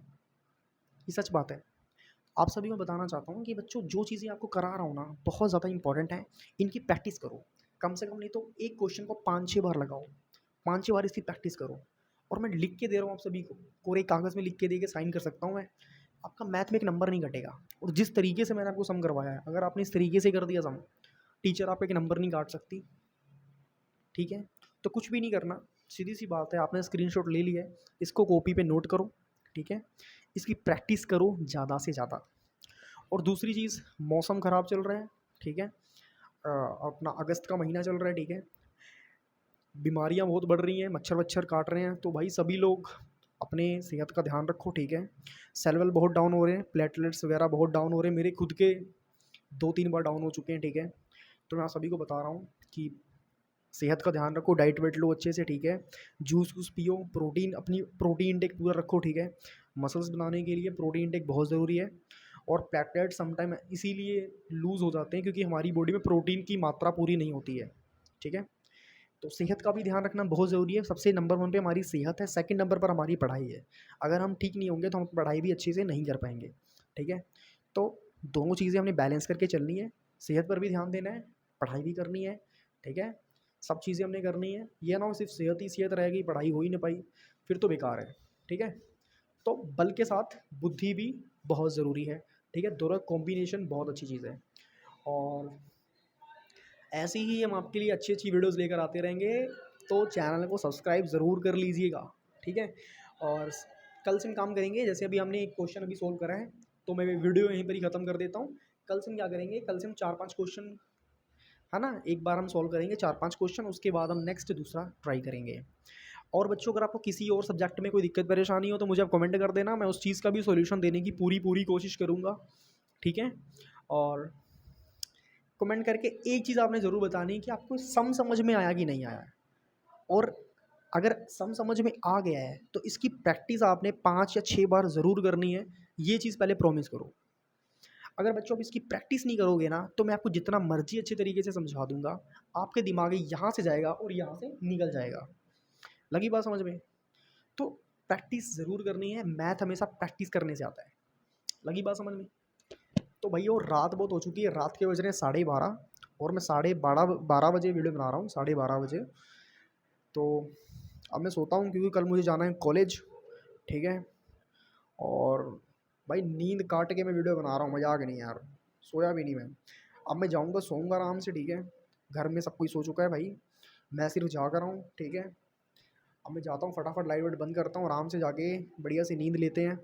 ये सच बात है। आप सभी को बताना चाहता हूँ कि बच्चों जो चीज़ें आपको करा रहा हूँ ना, बहुत ज़्यादा इंपॉर्टेंट है। इनकी प्रैक्टिस करो, कम से कम नहीं तो एक क्वेश्चन को 5-6 बार लगाओ, 5-6 बार इसकी प्रैक्टिस करो। और मैं लिख के दे रहा हूँ आप सभी को, कोरे कागज़ में लिख के दे के साइन कर सकता हूँ मैं। आपका मैथ में एक नंबर नहीं घटेगा। और जिस तरीके से मैंने आपको सम करवाया है, अगर आपने इस तरीके से कर दिया सम, टीचर आपका एक नंबर नहीं काट सकती, ठीक है? तो कुछ भी नहीं करना, सीधी सी बात है, आपने स्क्रीनशॉट ले लिया है, इसको कॉपी पे नोट करो, ठीक है? इसकी प्रैक्टिस करो ज़्यादा से ज़्यादा। और दूसरी चीज़, मौसम ख़राब चल रहा है, ठीक है? अपना अगस्त का महीना चल रहा है, ठीक है? बीमारियाँ बहुत बढ़ रही हैं, मच्छर काट रहे हैं, तो भाई सभी लोग अपने सेहत का ध्यान रखो, ठीक है? सेल वेल बहुत डाउन हो रहे हैं, प्लेटलेट्स वगैरह बहुत डाउन हो रहे हैं, मेरे खुद के 2-3 बार डाउन हो चुके हैं, ठीक है? तो मैं आप सभी को बता रहा हूँ कि सेहत का ध्यान रखो, डाइट वेट लो अच्छे से, ठीक है? जूस वूस पियो, प्रोटीन, अपनी प्रोटीन इंटेक पूरा रखो, ठीक है? मसल्स बनाने के लिए प्रोटीन इंटेक बहुत ज़रूरी है। और प्लेटलेट समटाइम इसीलिए लूज़ हो जाते हैं क्योंकि हमारी बॉडी में प्रोटीन की मात्रा पूरी नहीं होती है, ठीक है? तो सेहत का भी ध्यान रखना बहुत ज़रूरी है। सबसे नंबर 1 पे हमारी सेहत है, सेकंड नंबर पर हमारी पढ़ाई है। अगर हम ठीक नहीं होंगे तो हम पढ़ाई भी अच्छे से नहीं कर पाएँगे, ठीक है? तो दोनों चीज़ें हमने बैलेंस करके चलनी है, सेहत पर भी ध्यान देना है, पढ़ाई भी करनी है, ठीक है? सब चीज़ें हमने करनी है। ये ना हो सिर्फ सेहत ही सेहत रहेगी, पढ़ाई हो ही नहीं पाई, फिर तो बेकार है, ठीक है? तो बल के साथ बुद्धि भी बहुत ज़रूरी है, ठीक है? दोनों कॉम्बिनेशन बहुत अच्छी चीज़ है। और ऐसी ही हम आपके लिए अच्छी वीडियोस लेकर आते रहेंगे, तो चैनल को सब्सक्राइब ज़रूर कर लीजिएगा, ठीक है? और कल से हम काम करेंगे, जैसे अभी हमने एक क्वेश्चन अभी सोल्व करा है, तो मैं वीडियो यहीं पर ही ख़त्म कर देता हूँ। कल से हम क्या करेंगे, कल से हम 4-5 क्वेश्चन, है ना, एक बार हम सॉल्व करेंगे 4-5 क्वेश्चन, उसके बाद हम नेक्स्ट दूसरा ट्राई करेंगे। और बच्चों अगर आपको किसी और सब्जेक्ट में कोई दिक्कत परेशानी हो तो मुझे आप कमेंट कर देना, मैं उस चीज़ का भी सॉल्यूशन देने की पूरी कोशिश करूँगा, ठीक है? और कमेंट करके एक चीज़ आपने ज़रूर बतानी है कि आपको सम समझ में आया कि नहीं आया। और अगर सम समझ में आ गया है तो इसकी प्रैक्टिस आपने 5 या 6 बार ज़रूर करनी है, ये चीज़ पहले प्रॉमिस करो। अगर बच्चों आप इसकी प्रैक्टिस नहीं करोगे ना, तो मैं आपको जितना मर्जी अच्छे तरीके से समझा दूंगा, आपके दिमाग यहाँ से जाएगा और यहाँ से निकल जाएगा। लगी बात समझ में? तो प्रैक्टिस ज़रूर करनी है, मैथ हमेशा प्रैक्टिस करने से आता है। लगी बात समझ में? तो भैया और रात बहुत हो चुकी है, रात के बज रहे हैं 12:30 और मैं 12:30 बजे वीडियो बना रहा हूँ, 12:30 बजे। तो अब मैं सोता हूँ क्योंकि कल मुझे जाना है कॉलेज, ठीक है? और भाई नींद काट के मैं वीडियो बना रहा हूँ, मजाक नहीं यार, सोया भी नहीं मैं। अब मैं जाऊँगा, सोऊंगा आराम से, ठीक है? घर में सब कोई सो चुका है भाई, मैं सिर्फ जाग रहा हूँ, ठीक है? अब मैं जाता हूँ, फटाफट लाइट वाइट बंद करता हूँ, आराम से जाके बढ़िया सी नींद लेते हैं।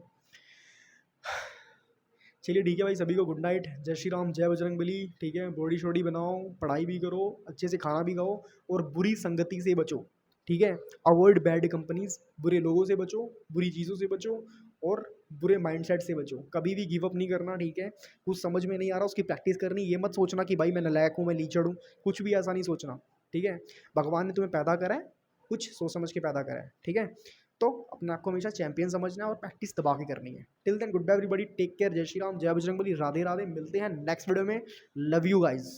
चलिए ठीक है भाई, सभी को गुड नाइट, जय श्री राम, जय बजरंगबली, ठीक है? बॉडी शॉडी बनाओ, पढ़ाई भी करो, अच्छे से खाना भी खाओ और बुरी संगति से बचो, ठीक है? अवॉइड बैड कंपनीज, बुरे लोगों से बचो, बुरी चीज़ों से बचो और बुरे माइंडसेट से बचो। कभी भी गिव अप नहीं करना, ठीक है? कुछ समझ में नहीं आ रहा, उसकी प्रैक्टिस करनी। ये मत सोचना कि भाई मैं नालायक हूँ, मैं लीचड़ हूँ, कुछ भी ऐसा नहीं सोचना, ठीक है? भगवान ने तुम्हें पैदा करा है, कुछ सोच समझ के पैदा करा है, ठीक है? तो अपने आप को हमेशा चैंपियन समझना है और प्रैक्टिस दबा के करनी है। Till then good bye everybody, take care, जय श्री राम, जय बजरंगबली, राधे राधे। मिलते हैं नेक्स्ट वीडियो में। Love you guys.